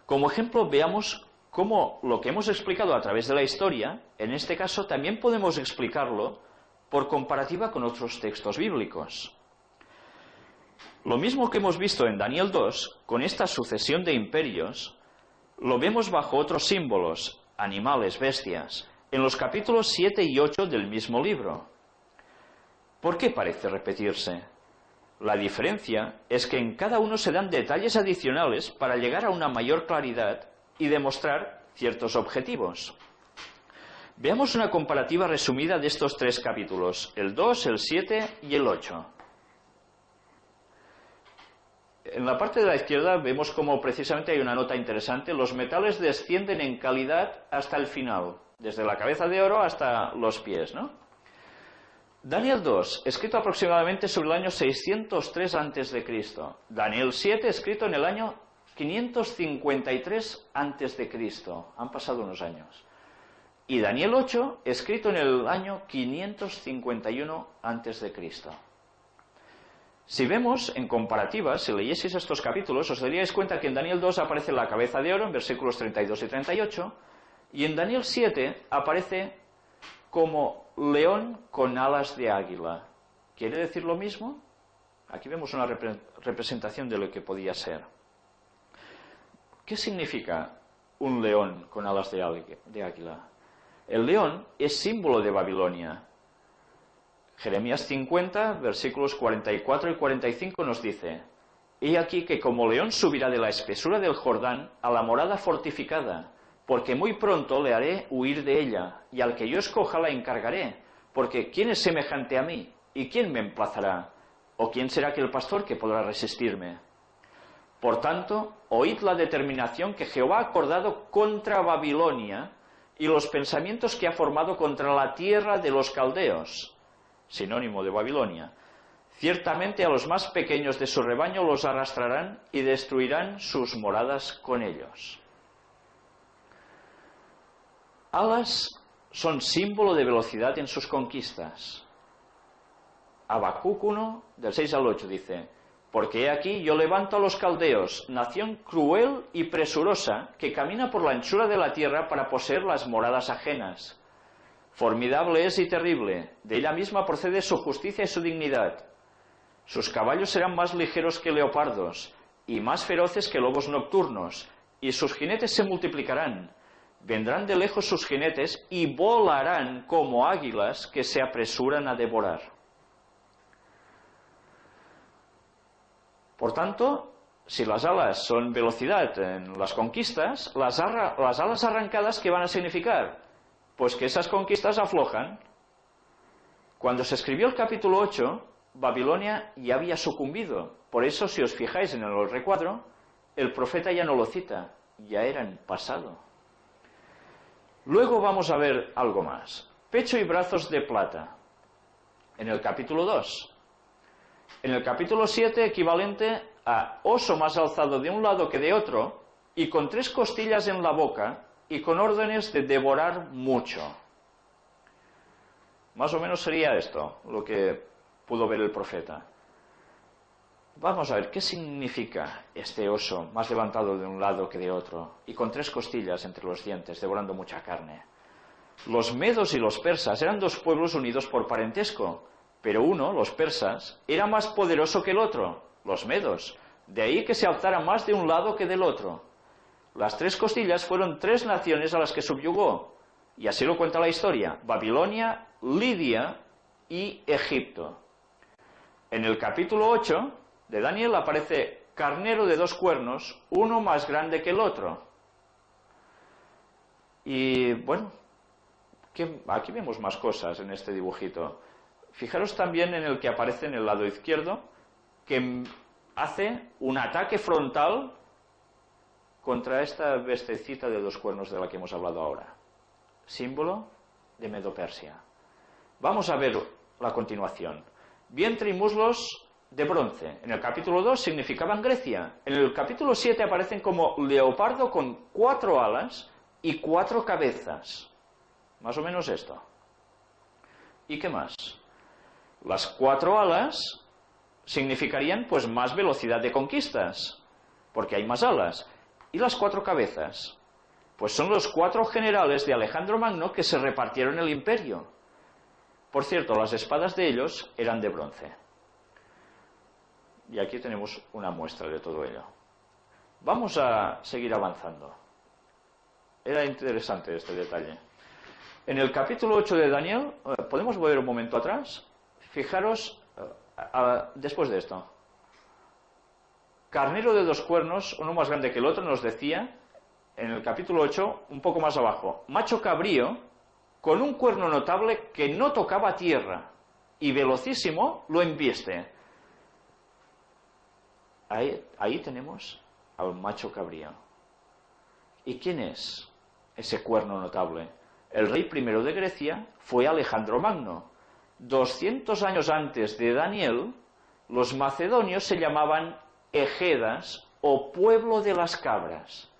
Como ejemplo, veamos cómo lo que hemos explicado a través de la historia, en este caso también podemos explicarlo por comparativa con otros textos bíblicos. Lo mismo que hemos visto en Daniel 2, con esta sucesión de imperios, lo vemos bajo otros símbolos, animales, bestias, en los capítulos 7 y 8 del mismo libro. ¿Por qué parece repetirse? La diferencia es que en cada uno se dan detalles adicionales para llegar a una mayor claridad y demostrar ciertos objetivos. Veamos una comparativa resumida de estos tres capítulos, el 2, el 7 y el 8. En la parte de la izquierda vemos como precisamente hay una nota interesante. Los metales descienden en calidad hasta el final, desde la cabeza de oro hasta los pies, ¿no? Daniel 2, escrito aproximadamente sobre el año 603 a.C. Daniel 7, escrito en el año 553 a.C. Han pasado unos años. Y Daniel 8, escrito en el año 551 a.C. Si vemos en comparativa, si leyeseis estos capítulos, os daríais cuenta que en Daniel 2 aparece la cabeza de oro en versículos 32 y 38, y en Daniel 7 aparece como león con alas de águila. ¿Quiere decir lo mismo? Aquí vemos una representación de lo que podía ser. ¿Qué significa un león con alas de águila? El león es símbolo de Babilonia. Jeremías 50, versículos 44 y 45 nos dice: He aquí que como león subirá de la espesura del Jordán a la morada fortificada, porque muy pronto le haré huir de ella, y al que yo escoja la encargaré, porque ¿quién es semejante a mí? ¿Y quién me emplazará? ¿O quién será aquel pastor que podrá resistirme? Por tanto, oíd la determinación que Jehová ha acordado contra Babilonia y los pensamientos que ha formado contra la tierra de los caldeos, sinónimo de Babilonia. Ciertamente a los más pequeños de su rebaño los arrastrarán y destruirán sus moradas con ellos. Alas son símbolo de velocidad en sus conquistas. Habacuc 1, del 6 al 8 dice: Porque he aquí yo levanto a los caldeos, nación cruel y presurosa, que camina por la anchura de la tierra para poseer las moradas ajenas. Formidable es y terrible, de ella misma procede su justicia y su dignidad. Sus caballos serán más ligeros que leopardos, y más feroces que lobos nocturnos, y sus jinetes se multiplicarán. Vendrán de lejos sus jinetes, y volarán como águilas que se apresuran a devorar. Por tanto, si las alas son velocidad en las conquistas, las alas arrancadas, ¿qué van a significar? Pues que esas conquistas aflojan. Cuando se escribió el capítulo 8, Babilonia ya había sucumbido. Por eso, si os fijáis en el recuadro, el profeta ya no lo cita, ya era en pasado. Luego vamos a ver algo más. Pecho y brazos de plata, en el capítulo 2. En el capítulo 7, equivalente a oso más alzado de un lado que de otro, y con 3 costillas en la boca, y con órdenes de devorar mucho. Más o menos sería esto lo que pudo ver el profeta. Vamos a ver, ¿qué significa este oso más levantado de un lado que de otro, y con 3 costillas entre los dientes, devorando mucha carne? Los medos y los persas eran 2 pueblos unidos por parentesco, pero uno, los persas, era más poderoso que el otro, los medos, de ahí que se alzara más de un lado que del otro. Las 3 costillas fueron 3 naciones a las que subyugó, y así lo cuenta la historia: Babilonia, Lidia y Egipto. En el capítulo 8 de Daniel aparece carnero de 2 cuernos, uno más grande que el otro. Y bueno, aquí vemos más cosas en este dibujito. Fijaros también en el que aparece en el lado izquierdo, que hace un ataque frontal contra esta bestecita de 2 cuernos de la que hemos hablado ahora. Símbolo de Medo-Persia. Vamos a ver la continuación. Vientre y muslos de bronce. En el capítulo 2 significaban Grecia. En el capítulo 7 aparecen como leopardo con 4 alas y 4 cabezas. Más o menos esto. ¿Y qué más? Las 4 alas significarían pues más velocidad de conquistas, porque hay más alas. ¿Y las 4 cabezas? Pues son los 4 generales de Alejandro Magno que se repartieron el imperio. Por cierto, las espadas de ellos eran de bronce. Y aquí tenemos una muestra de todo ello. Vamos a seguir avanzando. Era interesante este detalle. En el capítulo 8 de Daniel, ¿podemos volver un momento atrás? Fijaros, después de esto. Carnero de 2 cuernos, uno más grande que el otro, nos decía, en el capítulo 8, un poco más abajo: macho cabrío, con un cuerno notable que no tocaba tierra, y velocísimo lo embiste. Ahí tenemos al macho cabrío. ¿Y quién es ese cuerno notable? El rey primero de Grecia fue Alejandro Magno. 200 años antes de Daniel, los macedonios se llamaban Egedas o pueblo de las cabras.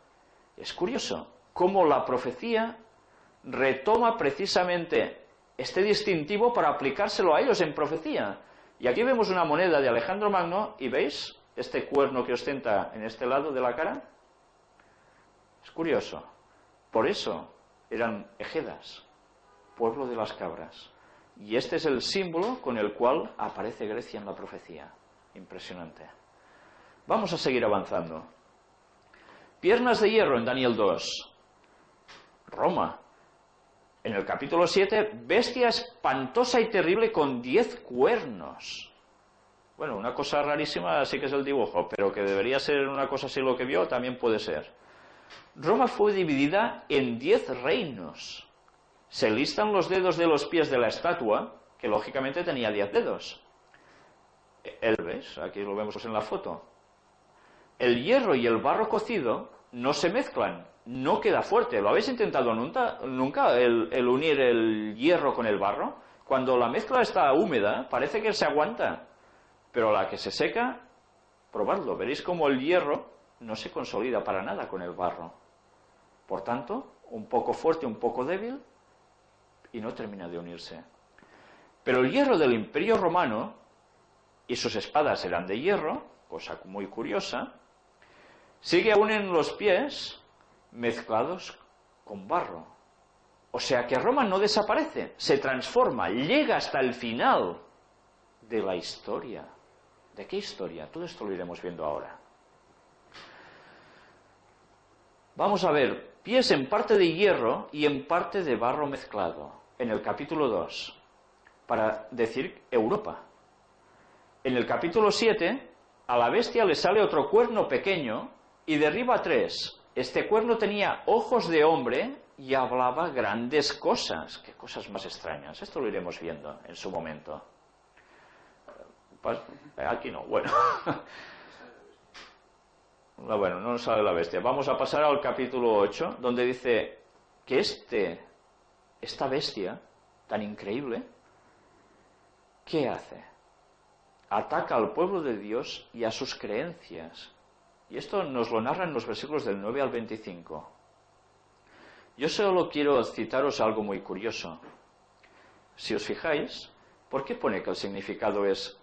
Es curioso cómo la profecía retoma precisamente este distintivo para aplicárselo a ellos en profecía. Y aquí vemos una moneda de Alejandro Magno y ¿veis este cuerno que ostenta en este lado de la cara? Es curioso. Por eso eran Egedas, pueblo de las cabras. Y este es el símbolo con el cual aparece Grecia en la profecía. Impresionante. Vamos a seguir avanzando. Piernas de hierro en Daniel 2. Roma. En el capítulo 7, bestia espantosa y terrible con 10 cuernos. Bueno, una cosa rarísima sí que es el dibujo, pero que debería ser una cosa así lo que vio, también puede ser. Roma fue dividida en 10 reinos. Se listan los dedos de los pies de la estatua, que lógicamente tenía 10 dedos. ¿Ves? Aquí lo vemos en la foto. El hierro y el barro cocido no se mezclan, no queda fuerte. ¿Lo habéis intentado nunca el unir el hierro con el barro? Cuando la mezcla está húmeda, parece que se aguanta, pero a la que se seca, probadlo, veréis como el hierro no se consolida para nada con el barro. Por tanto, un poco fuerte, un poco débil, y no termina de unirse. Pero el hierro del Imperio Romano, y sus espadas eran de hierro, cosa muy curiosa, sigue aún en los pies mezclados con barro. O sea que Roma no desaparece, se transforma, llega hasta el final de la historia. ¿De qué historia? Todo esto lo iremos viendo ahora. Vamos a ver, pies en parte de hierro y en parte de barro mezclado, en el capítulo 2, para decir Europa. En el capítulo 7, a la bestia le sale otro cuerno pequeño y derriba 3. Este cuerno tenía ojos de hombre y hablaba grandes cosas. Qué cosas más extrañas. Esto lo iremos viendo en su momento. Aquí no, bueno. Bueno, no nos sale la bestia. Vamos a pasar al capítulo 8, donde dice que esta bestia tan increíble, ¿qué hace? Ataca al pueblo de Dios y a sus creencias. Y esto nos lo narran los versículos del 9 al 25. Yo solo quiero citaros algo muy curioso. Si os fijáis, ¿por qué pone que el significado es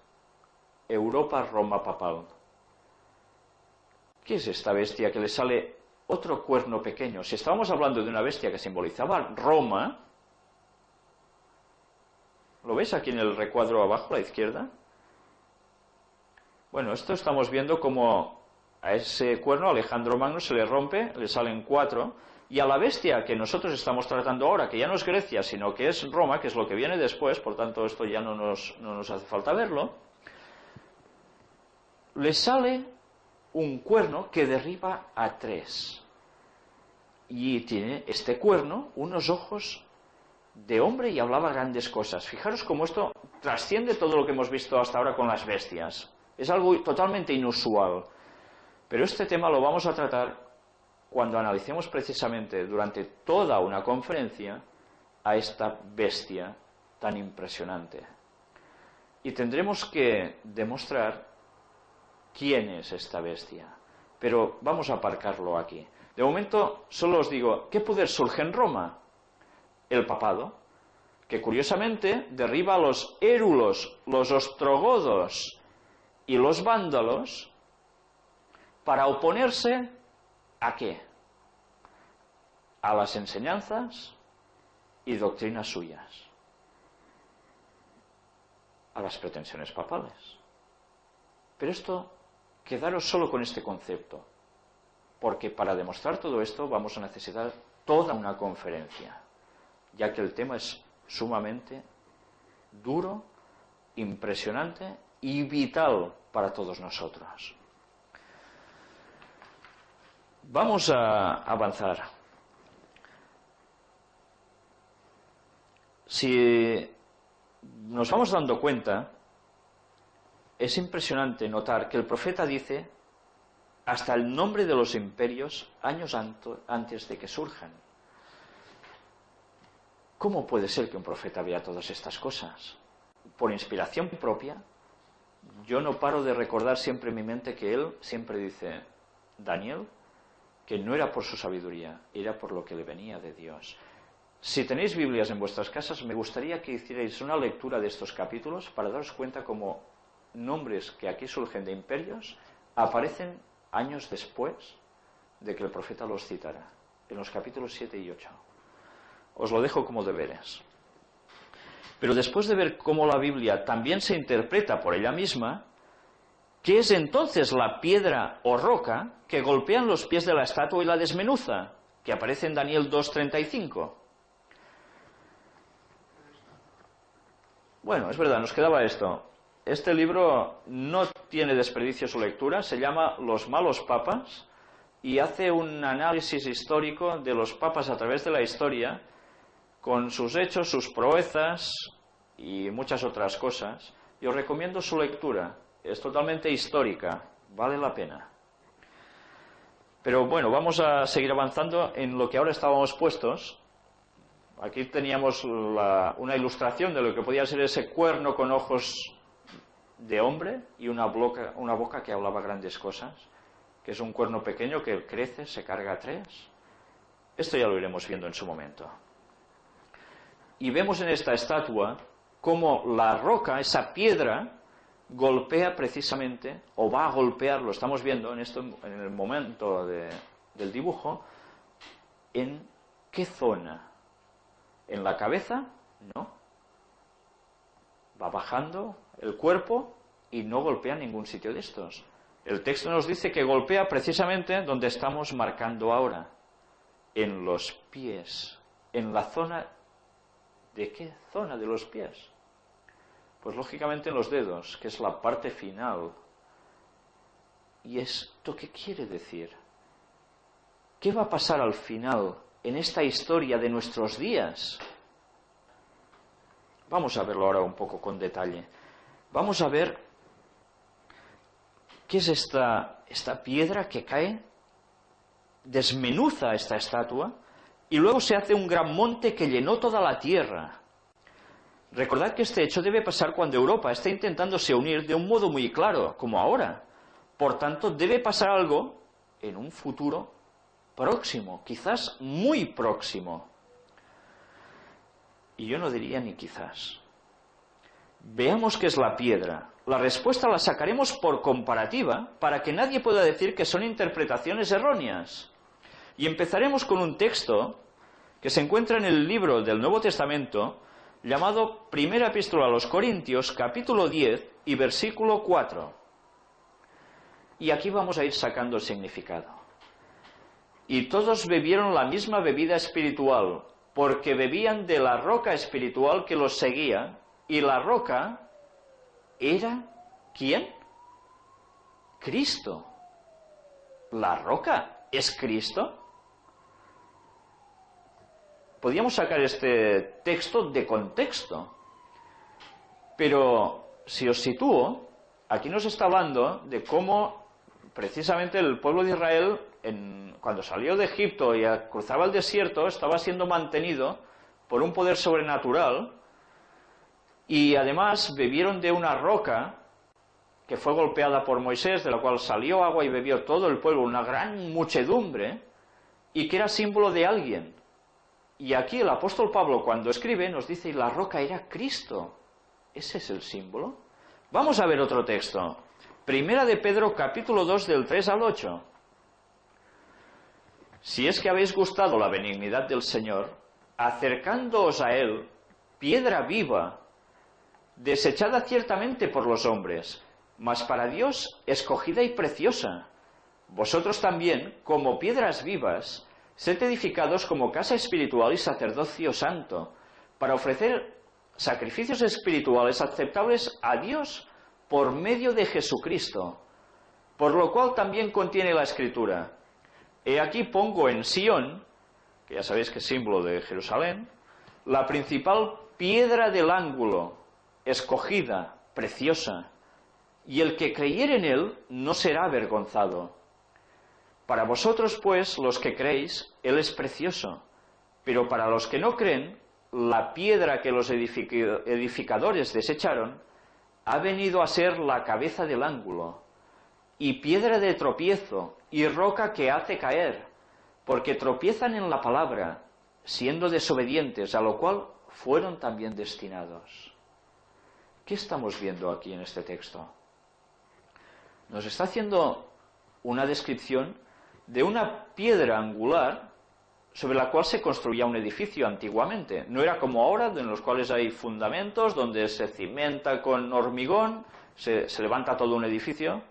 Europa, Roma papal? ¿Qué es esta bestia que le sale otro cuerno pequeño? Si estábamos hablando de una bestia que simbolizaba Roma, ¿lo veis aquí en el recuadro abajo a la izquierda? Bueno, esto estamos viendo como a ese cuerno Alejandro Magno se le rompe, le salen 4, y a la bestia que nosotros estamos tratando ahora, que ya no es Grecia, sino que es Roma, que es lo que viene después, por tanto esto ya no nos hace falta verlo, le sale un cuerno que derriba a 3. Y tiene este cuerno unos ojos de hombre y hablaba grandes cosas. Fijaros cómo esto trasciende todo lo que hemos visto hasta ahora con las bestias. Es algo totalmente inusual. Pero este tema lo vamos a tratar cuando analicemos precisamente durante toda una conferencia a esta bestia tan impresionante. Y tendremos que demostrar quién es esta bestia. Pero vamos a aparcarlo aquí. De momento solo os digo, ¿qué poder surge en Roma? El papado, que curiosamente derriba a los érulos, los ostrogodos y los vándalos para oponerse ¿a qué? A las enseñanzas y doctrinas suyas, a las pretensiones papales. Pero esto, quedaros solo con este concepto, porque para demostrar todo esto vamos a necesitar toda una conferencia, ya que el tema es sumamente duro, impresionante y vital para todos nosotros. Vamos a avanzar. Si nos vamos dando cuenta, es impresionante notar que el profeta dice hasta el nombre de los imperios años antes de que surjan. ¿Cómo puede ser que un profeta vea todas estas cosas? Por inspiración propia, yo no paro de recordar siempre en mi mente que él siempre dice, Daniel, que no era por su sabiduría, era por lo que le venía de Dios. Si tenéis Biblias en vuestras casas, me gustaría que hicierais una lectura de estos capítulos para daros cuenta cómo nombres que aquí surgen de imperios aparecen años después de que el profeta los citara, en los capítulos 7 y 8. Os lo dejo como deberes. Pero después de ver cómo la Biblia también se interpreta por ella misma, ¿Qué es entonces la piedra o roca que golpean los pies de la estatua y la desmenuza? Que aparece en Daniel 2:35. Bueno, es verdad, nos quedaba esto. Este libro no tiene desperdicio su lectura, se llama Los malos papas y hace un análisis histórico de los papas a través de la historia, con sus hechos, sus proezas y muchas otras cosas. Y os recomiendo su lectura, es totalmente histórica, vale la pena. Pero bueno, vamos a seguir avanzando en lo que ahora estábamos puestos. Aquí teníamos una ilustración de lo que podía ser ese cuerno con ojos de hombre y una boca que hablaba grandes cosas, que es un cuerno pequeño que crece, se carga a 3. Esto ya lo iremos viendo en su momento. Y vemos en esta estatua cómo la roca, esa piedra, golpea precisamente, o va a golpear, lo estamos viendo en el momento del dibujo, ¿en qué zona? ¿En la cabeza? No. Va bajando el cuerpo y no golpea en ningún sitio de estos. El texto nos dice que golpea precisamente donde estamos marcando ahora, en los pies, en la zona. ¿De qué zona de los pies? Pues lógicamente en los dedos, que es la parte final. ¿Y esto qué quiere decir? ¿Qué va a pasar al final en esta historia de nuestros días? Vamos a verlo ahora un poco con detalle. Vamos a ver qué es esta piedra que cae, desmenuza esta estatua, y luego se hace un gran monte que llenó toda la tierra. Recordad que este hecho debe pasar cuando Europa está intentándose unir de un modo muy claro, como ahora. Por tanto, debe pasar algo en un futuro próximo, quizás muy próximo. Y yo no diría ni quizás. Veamos qué es la piedra. La respuesta la sacaremos por comparativa, para que nadie pueda decir que son interpretaciones erróneas. Y empezaremos con un texto que se encuentra en el libro del Nuevo Testamento, llamado Primera Epístola a los Corintios, capítulo 10 y versículo 4. Y aquí vamos a ir sacando el significado. Y todos bebieron la misma bebida espiritual, porque bebían de la roca espiritual que los seguía, y la roca era, ¿quién? Cristo. ¿La roca es Cristo? Podríamos sacar este texto de contexto, pero si os sitúo, aquí nos está hablando de cómo precisamente el pueblo de Israel, cuando salió de Egipto y cruzaba el desierto, estaba siendo mantenido por un poder sobrenatural, y además bebieron de una roca que fue golpeada por Moisés, de la cual salió agua y bebió todo el pueblo, una gran muchedumbre, y que era símbolo de alguien. Y aquí el apóstol Pablo, cuando escribe, nos dice, y la roca era Cristo. ¿Ese es el símbolo? Vamos a ver otro texto. Primera de Pedro, capítulo 2, del 3 al 8. Si es que habéis gustado la benignidad del Señor, acercándoos a Él, piedra viva, desechada ciertamente por los hombres, mas para Dios escogida y preciosa. Vosotros también, como piedras vivas, sed edificados como casa espiritual y sacerdocio santo, para ofrecer sacrificios espirituales aceptables a Dios por medio de Jesucristo. Por lo cual también contiene la Escritura: He aquí pongo en Sión, que ya sabéis que es símbolo de Jerusalén, la principal piedra del ángulo, escogida, preciosa, y el que creyere en él no será avergonzado. Para vosotros, pues, los que creéis, él es precioso, pero para los que no creen, la piedra que los edificadores desecharon ha venido a ser la cabeza del ángulo, y piedra de tropiezo, y roca que hace caer, porque tropiezan en la palabra, siendo desobedientes, a lo cual fueron también destinados. ¿Qué estamos viendo aquí en este texto? Nos está haciendo una descripción de una piedra angular sobre la cual se construía un edificio antiguamente. No era como ahora, en los cuales hay fundamentos, donde se cimenta con hormigón, se levanta todo un edificio.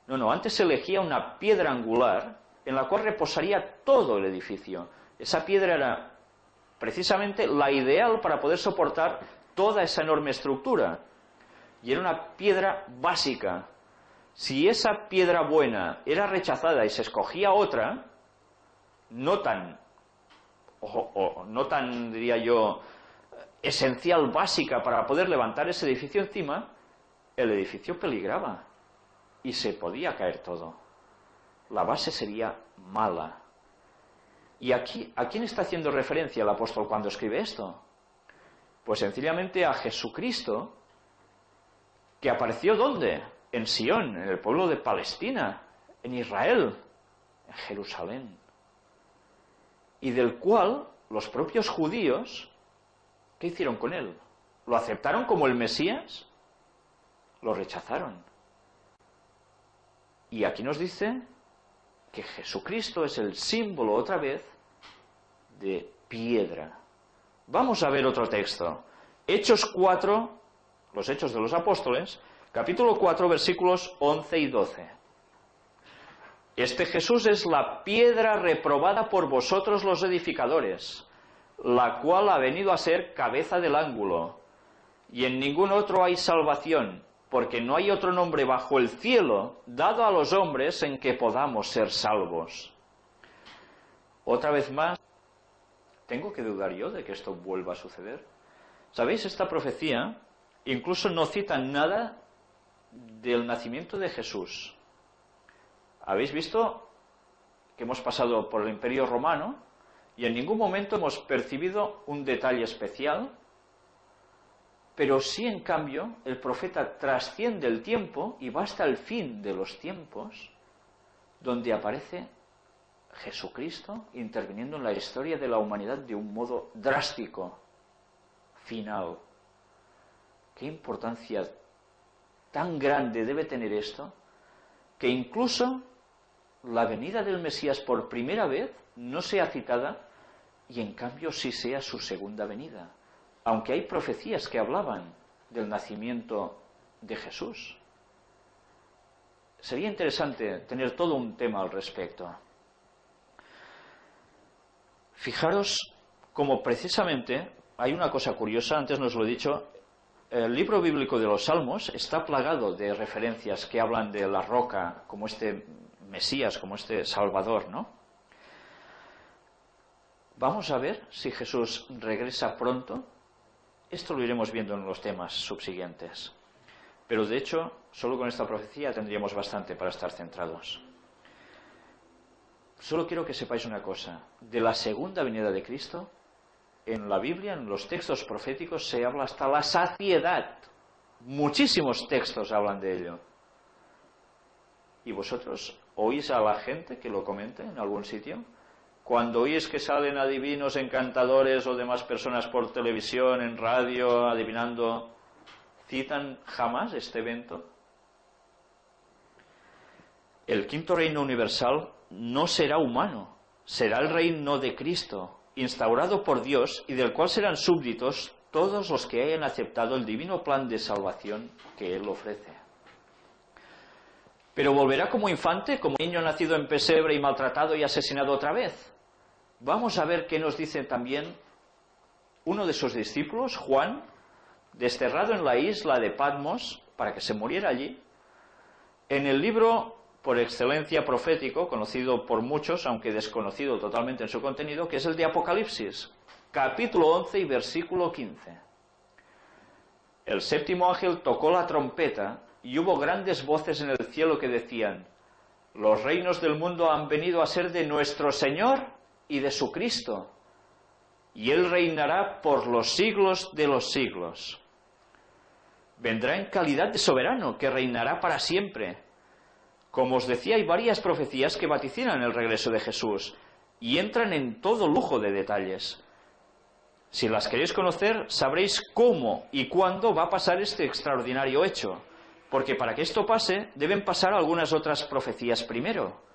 No, no, antes se elegía una piedra angular en la cual reposaría todo el edificio. Esa piedra era precisamente la ideal para poder soportar toda esa enorme estructura. Y era una piedra básica. Si esa piedra buena era rechazada y se escogía otra, no tan, diría yo, esencial, básica para poder levantar ese edificio encima, el edificio peligraba y se podía caer todo. La base sería mala. ¿Y aquí a quién está haciendo referencia el apóstol cuando escribe esto? Pues sencillamente a Jesucristo, que apareció ¿dónde? En Sion, en el pueblo de Palestina, en Israel, en Jerusalén. Y del cual los propios judíos, ¿qué hicieron con él? ¿Lo aceptaron como el Mesías? Lo rechazaron. Y aquí nos dice que Jesucristo es el símbolo, otra vez, de piedra. Vamos a ver otro texto. Hechos 4, los Hechos de los Apóstoles, capítulo 4, versículos 11 y 12. Este Jesús es la piedra reprobada por vosotros los edificadores, la cual ha venido a ser cabeza del ángulo, y en ningún otro hay salvación, porque no hay otro nombre bajo el cielo dado a los hombres en que podamos ser salvos. Otra vez más, ¿tengo que dudar yo de que esto vuelva a suceder? ¿Sabéis? Esta profecía incluso no cita nada del nacimiento de Jesús. ¿Habéis visto que hemos pasado por el Imperio Romano y en ningún momento hemos percibido un detalle especial? Pero sí, en cambio, el profeta trasciende el tiempo y va hasta el fin de los tiempos, donde aparece Jesucristo interviniendo en la historia de la humanidad de un modo drástico, final. ¿Qué importancia tan grande debe tener esto? Que incluso la venida del Mesías por primera vez no sea citada y en cambio sí sea su segunda venida. Aunque hay profecías que hablaban del nacimiento de Jesús. Sería interesante tener todo un tema al respecto. Fijaros como precisamente hay una cosa curiosa, antes nos lo he dicho, el libro bíblico de los Salmos está plagado de referencias que hablan de la roca como este Mesías, como este Salvador, ¿no? Vamos a ver si Jesús regresa pronto. Esto lo iremos viendo en los temas subsiguientes. Pero de hecho, solo con esta profecía tendríamos bastante para estar centrados. Solo quiero que sepáis una cosa. De la segunda venida de Cristo, en la Biblia, en los textos proféticos, se habla hasta la saciedad. Muchísimos textos hablan de ello. ¿Y vosotros oís a la gente que lo comente en algún sitio? Cuando oís que salen adivinos, encantadores o demás personas por televisión, en radio, adivinando, ¿citan jamás este evento? El quinto reino universal no será humano, será el reino de Cristo, instaurado por Dios y del cual serán súbditos todos los que hayan aceptado el divino plan de salvación que Él ofrece. Pero volverá como infante, como niño nacido en pesebre y maltratado y asesinado otra vez. Vamos a ver qué nos dice también uno de sus discípulos, Juan, desterrado en la isla de Patmos para que se muriera allí, en el libro por excelencia profético, conocido por muchos, aunque desconocido totalmente en su contenido, que es el de Apocalipsis, capítulo 11 y versículo 15. El séptimo ángel tocó la trompeta y hubo grandes voces en el cielo que decían: los reinos del mundo han venido a ser de nuestro Señor y de su Cristo, y Él reinará por los siglos de los siglos. Vendrá en calidad de soberano, que reinará para siempre. Como os decía, hay varias profecías que vaticinan el regreso de Jesús, y entran en todo lujo de detalles. Si las queréis conocer, sabréis cómo y cuándo va a pasar este extraordinario hecho, porque para que esto pase, deben pasar algunas otras profecías primero.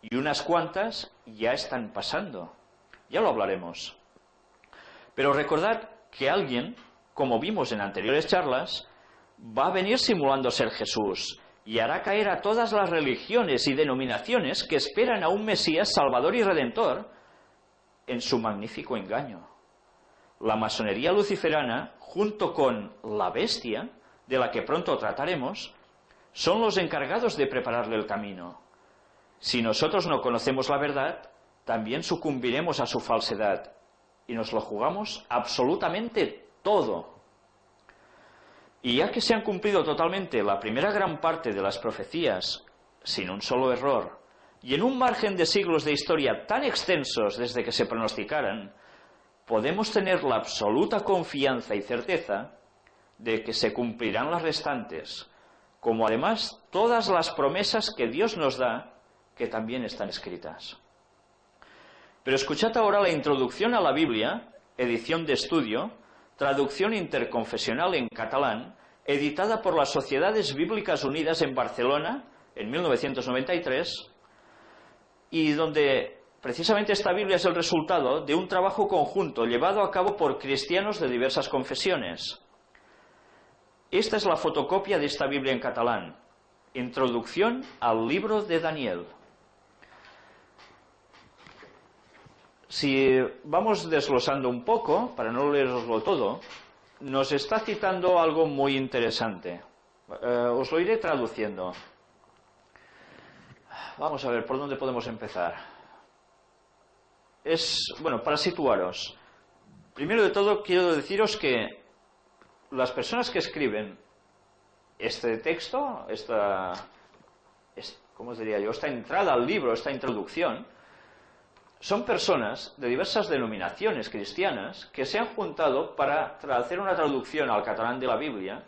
Y unas cuantas ya están pasando. Ya lo hablaremos. Pero recordad que alguien, como vimos en anteriores charlas, va a venir simulando ser Jesús, y hará caer a todas las religiones y denominaciones que esperan a un Mesías Salvador y Redentor en su magnífico engaño. La masonería luciferana, junto con la bestia, de la que pronto trataremos, son los encargados de prepararle el camino. Si nosotros no conocemos la verdad, también sucumbiremos a su falsedad y nos lo jugamos absolutamente todo. Y ya que se han cumplido totalmente la primera gran parte de las profecías, sin un solo error, y en un margen de siglos de historia tan extensos desde que se pronosticaran, podemos tener la absoluta confianza y certeza de que se cumplirán las restantes, como además todas las promesas que Dios nos da, que también están escritas. Pero escuchad ahora la introducción a la Biblia, edición de estudio, traducción interconfesional en catalán, editada por las Sociedades Bíblicas Unidas en Barcelona en 1993, y donde precisamente esta Biblia es el resultado de un trabajo conjunto llevado a cabo por cristianos de diversas confesiones. Esta es la fotocopia de esta Biblia en catalán, Introducción al libro de Daniel. Si vamos desglosando un poco, para no leeroslo todo, nos está citando algo muy interesante. Os lo iré traduciendo. Vamos a ver por dónde podemos empezar. Bueno, para situaros. Primero de todo, quiero deciros que las personas que escriben este texto, ¿cómo os diría yo? Esta entrada al libro, esta introducción, son personas de diversas denominaciones cristianas que se han juntado para hacer una traducción al catalán de la Biblia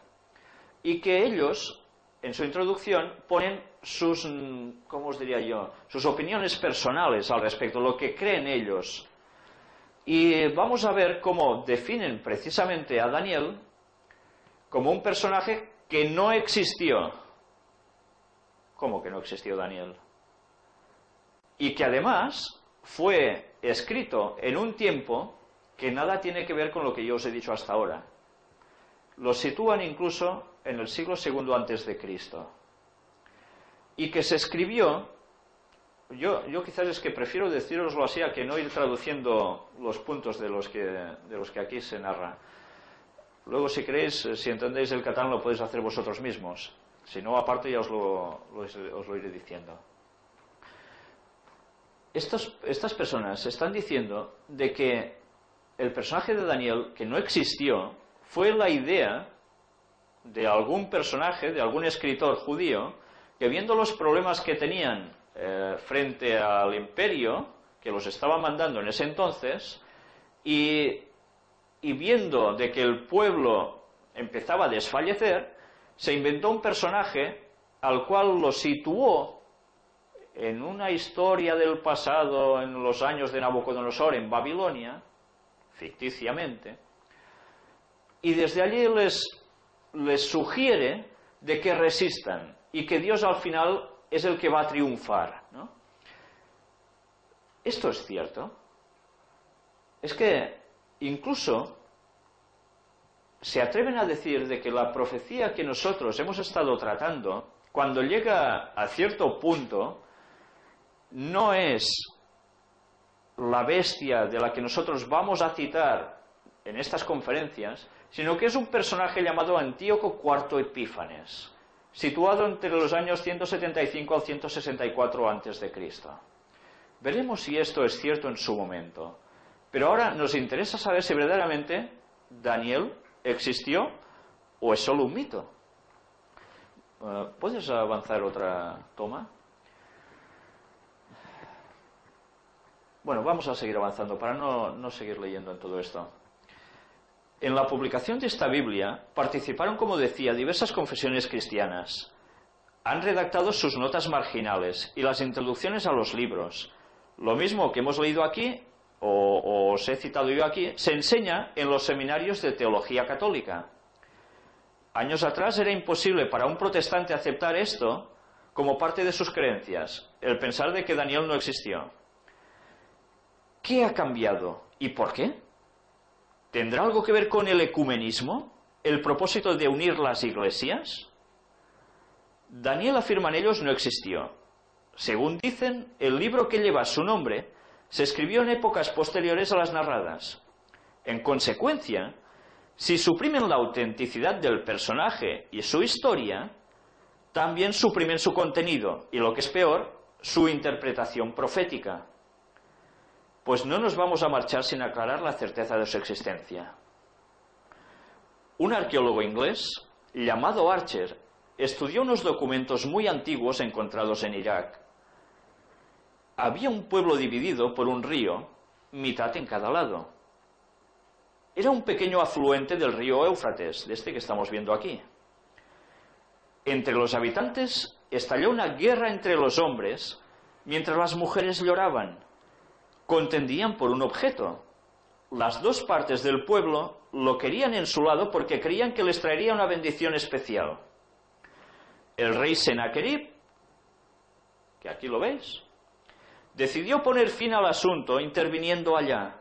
y que ellos, en su introducción, ponen sus, ¿cómo os diría yo?, sus opiniones personales al respecto, lo que creen ellos. Y vamos a ver cómo definen precisamente a Daniel como un personaje que no existió. ¿Cómo que no existió Daniel? Y que además fue escrito en un tiempo que nada tiene que ver con lo que yo os he dicho hasta ahora. Lo sitúan incluso en el siglo II antes de Cristo. Y que se escribió, yo quizás es que prefiero decíroslo así a que no ir traduciendo los puntos de los que aquí se narra. Luego, si queréis, si entendéis el catalán, lo podéis hacer vosotros mismos. Si no, aparte ya os lo iré diciendo. Estas personas están diciendo de que el personaje de Daniel, que no existió, fue la idea de algún personaje, de algún escritor judío, que viendo los problemas que tenían frente al imperio, que los estaba mandando en ese entonces, y viendo de que el pueblo empezaba a desfallecer, se inventó un personaje al cual lo situó en una historia del pasado, en los años de Nabucodonosor en Babilonia, ficticiamente, y desde allí les sugiere de que resistan y que Dios al final es el que va a triunfar, ¿no? Esto es cierto. Es que incluso se atreven a decir de que la profecía que nosotros hemos estado tratando, cuando llega a cierto punto, no es la bestia de la que nosotros vamos a citar en estas conferencias, sino que es un personaje llamado Antíoco IV Epífanes, situado entre los años 175 al 164 a.C. Veremos si esto es cierto en su momento. Pero ahora nos interesa saber si verdaderamente Daniel existió o es solo un mito. ¿Puedes avanzar otra toma? Bueno, vamos a seguir avanzando para no seguir leyendo en todo esto. En la publicación de esta Biblia participaron, como decía, diversas confesiones cristianas. Han redactado sus notas marginales y las introducciones a los libros. Lo mismo que hemos leído aquí, o os he citado yo aquí, se enseña en los seminarios de teología católica. Años atrás era imposible para un protestante aceptar esto como parte de sus creencias, el pensar de que Daniel no existió. ¿Qué ha cambiado y por qué? ¿Tendrá algo que ver con el ecumenismo? ¿El propósito de unir las iglesias? Daniel, afirman ellos, no existió. Según dicen, el libro que lleva su nombre se escribió en épocas posteriores a las narradas. En consecuencia, si suprimen la autenticidad del personaje y su historia, también suprimen su contenido y, lo que es peor, su interpretación profética. Pues no nos vamos a marchar sin aclarar la certeza de su existencia. Un arqueólogo inglés, llamado Archer, estudió unos documentos muy antiguos encontrados en Irak. Había un pueblo dividido por un río, mitad en cada lado. Era un pequeño afluente del río Éufrates, de este que estamos viendo aquí. Entre los habitantes estalló una guerra entre los hombres, mientras las mujeres lloraban. Contendían por un objeto. Las dos partes del pueblo lo querían en su lado porque creían que les traería una bendición especial. El rey Sennacherib, que aquí lo veis, decidió poner fin al asunto interviniendo allá.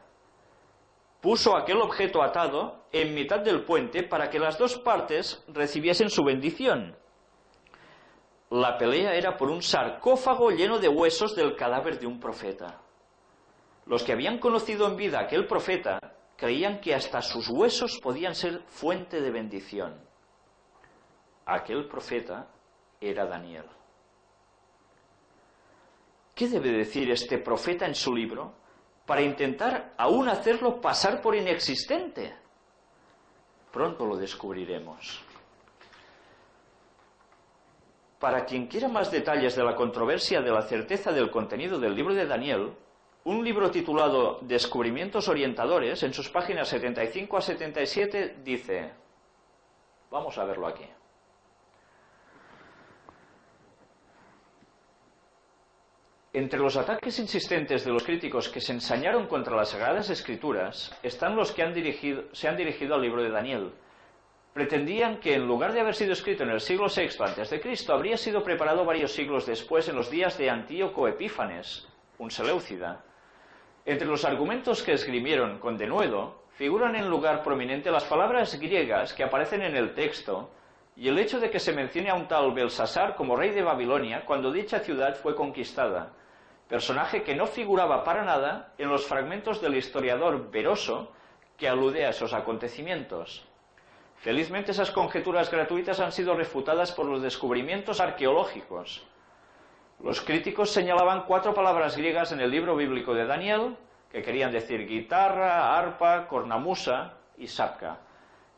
Puso aquel objeto atado en mitad del puente para que las dos partes recibiesen su bendición. La pelea era por un sarcófago lleno de huesos del cadáver de un profeta. Los que habían conocido en vida a aquel profeta creían que hasta sus huesos podían ser fuente de bendición. Aquel profeta era Daniel. ¿Qué debe decir este profeta en su libro para intentar aún hacerlo pasar por inexistente? Pronto lo descubriremos. Para quien quiera más detalles de la controversia de la certeza del contenido del libro de Daniel, un libro titulado Descubrimientos Orientadores, en sus páginas 75 a 77, dice, vamos a verlo aquí. Entre los ataques insistentes de los críticos que se ensañaron contra las Sagradas Escrituras están los que se han dirigido al libro de Daniel. Pretendían que, en lugar de haber sido escrito en el siglo VI a.C., habría sido preparado varios siglos después, en los días de Antíoco Epífanes, un seleucida. Entre los argumentos que esgrimieron con denuedo, figuran en lugar prominente las palabras griegas que aparecen en el texto y el hecho de que se mencione a un tal Belsasar como rey de Babilonia cuando dicha ciudad fue conquistada, personaje que no figuraba para nada en los fragmentos del historiador Beroso que alude a esos acontecimientos. Felizmente esas conjeturas gratuitas han sido refutadas por los descubrimientos arqueológicos. Los críticos señalaban 4 palabras griegas en el libro bíblico de Daniel, que querían decir guitarra, arpa, cornamusa y sapca.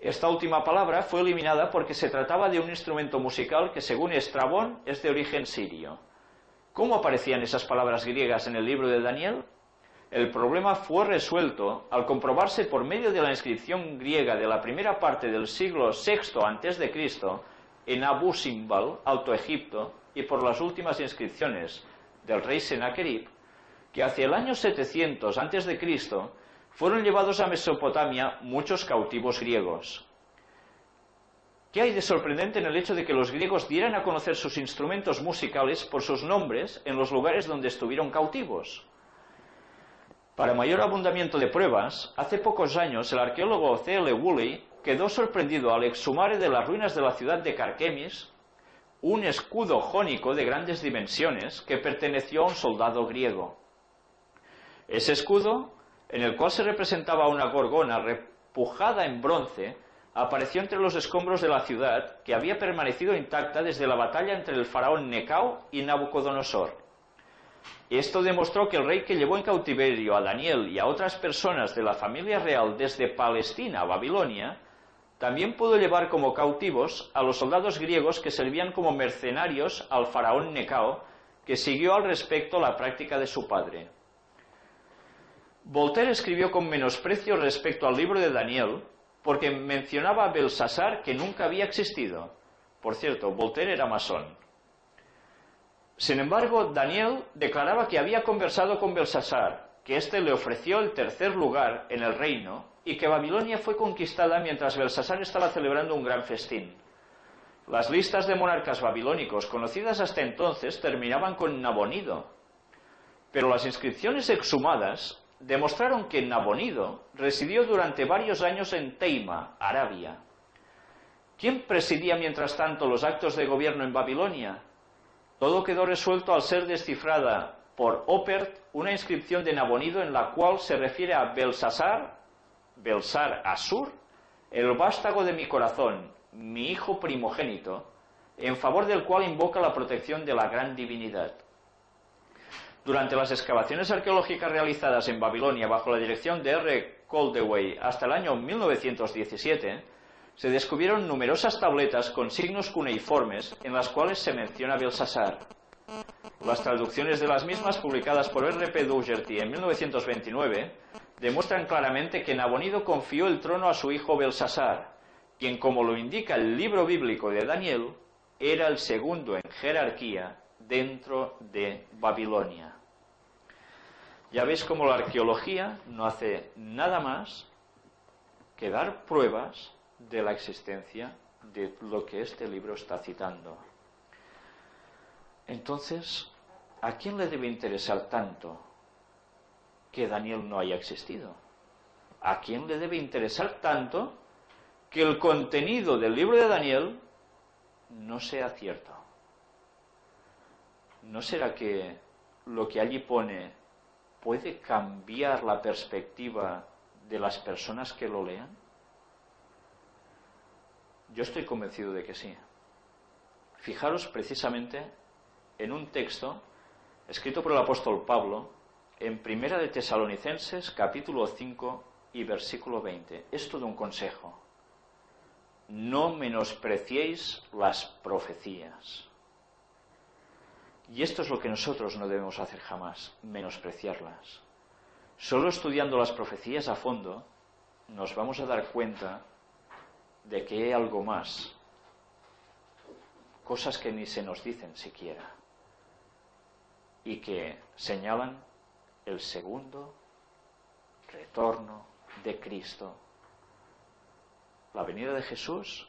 Esta última palabra fue eliminada porque se trataba de un instrumento musical que, según Estrabón, es de origen sirio. ¿Cómo aparecían esas palabras griegas en el libro de Daniel? El problema fue resuelto al comprobarse por medio de la inscripción griega de la primera parte del siglo VI a.C. en Abu Simbel, Alto Egipto, y por las últimas inscripciones del rey Sennacherib, que hacia el año 700 a.C. fueron llevados a Mesopotamia muchos cautivos griegos. ¿Qué hay de sorprendente en el hecho de que los griegos dieran a conocer sus instrumentos musicales por sus nombres en los lugares donde estuvieron cautivos? Para mayor abundamiento de pruebas, hace pocos años el arqueólogo C.L. Woolley quedó sorprendido al exhumar de las ruinas de la ciudad de Carquemis un escudo jónico de grandes dimensiones que perteneció a un soldado griego. Ese escudo, en el cual se representaba una gorgona repujada en bronce, apareció entre los escombros de la ciudad que había permanecido intacta desde la batalla entre el faraón Necao y Nabucodonosor. Esto demostró que el rey que llevó en cautiverio a Daniel y a otras personas de la familia real desde Palestina a Babilonia, también pudo llevar como cautivos a los soldados griegos que servían como mercenarios al faraón Necao, que siguió al respecto la práctica de su padre. Voltaire escribió con menosprecio respecto al libro de Daniel, porque mencionaba a Belsasar, que nunca había existido. Por cierto, Voltaire era masón. Sin embargo, Daniel declaraba que había conversado con Belsasar, que éste le ofreció el tercer lugar en el reino y que Babilonia fue conquistada mientras Belsasar estaba celebrando un gran festín. Las listas de monarcas babilónicos conocidas hasta entonces terminaban con Nabonido, pero las inscripciones exhumadas demostraron que Nabonido residió durante varios años en Teima, Arabia. ¿Quién presidía mientras tanto los actos de gobierno en Babilonia? Todo quedó resuelto al ser descifrada por Opert una inscripción de Nabonido en la cual se refiere a Belsar Asur, el vástago de mi corazón, mi hijo primogénito, en favor del cual invoca la protección de la gran divinidad. Durante las excavaciones arqueológicas realizadas en Babilonia bajo la dirección de R. Coldewey hasta el año 1917, se descubrieron numerosas tabletas con signos cuneiformes en las cuales se menciona Belsasar. Las traducciones de las mismas, publicadas por R. P. Dougherty en 1929, demuestran claramente que Nabonido confió el trono a su hijo Belsasar, quien, como lo indica el libro bíblico de Daniel, era el segundo en jerarquía dentro de Babilonia. Ya veis cómo la arqueología no hace nada más que dar pruebas de la existencia de lo que este libro está citando. Entonces, ¿a quién le debe interesar tanto que Daniel no haya existido? ¿A quién le debe interesar tanto que el contenido del libro de Daniel no sea cierto? ¿No será que lo que allí pone puede cambiar la perspectiva de las personas que lo lean? Yo estoy convencido de que sí. Fijaros precisamente en un texto escrito por el apóstol Pablo en Primera de Tesalonicenses, capítulo 5 y versículo 20. Es todo un consejo. No menospreciéis las profecías. Y esto es lo que nosotros no debemos hacer jamás, menospreciarlas. Solo estudiando las profecías a fondo nos vamos a dar cuenta de que hay algo más, cosas que ni se nos dicen siquiera, y que señalan el segundo retorno de Cristo, la venida de Jesús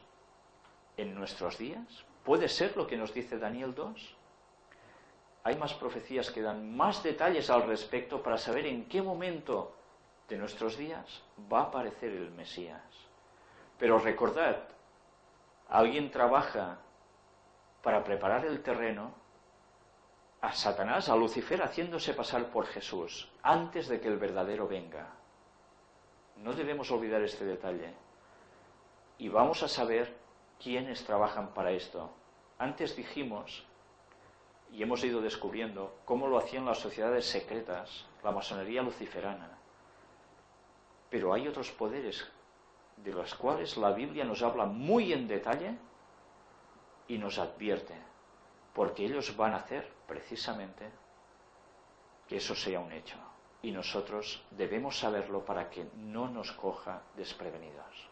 en nuestros días. ¿Puede ser lo que nos dice Daniel 2? Hay más profecías que dan más detalles al respecto para saber en qué momento de nuestros días va a aparecer el Mesías. Pero recordad, alguien trabaja para preparar el terreno a Satanás, a Lucifer, haciéndose pasar por Jesús antes de que el verdadero venga. No debemos olvidar este detalle. Y vamos a saber quiénes trabajan para esto. Antes dijimos, y hemos ido descubriendo, cómo lo hacían las sociedades secretas, la masonería luciferana. Pero hay otros poderes de los cuales la Biblia nos habla muy en detalle y nos advierte, porque ellos van a hacer precisamente que eso sea un hecho, y nosotros debemos saberlo para que no nos coja desprevenidos.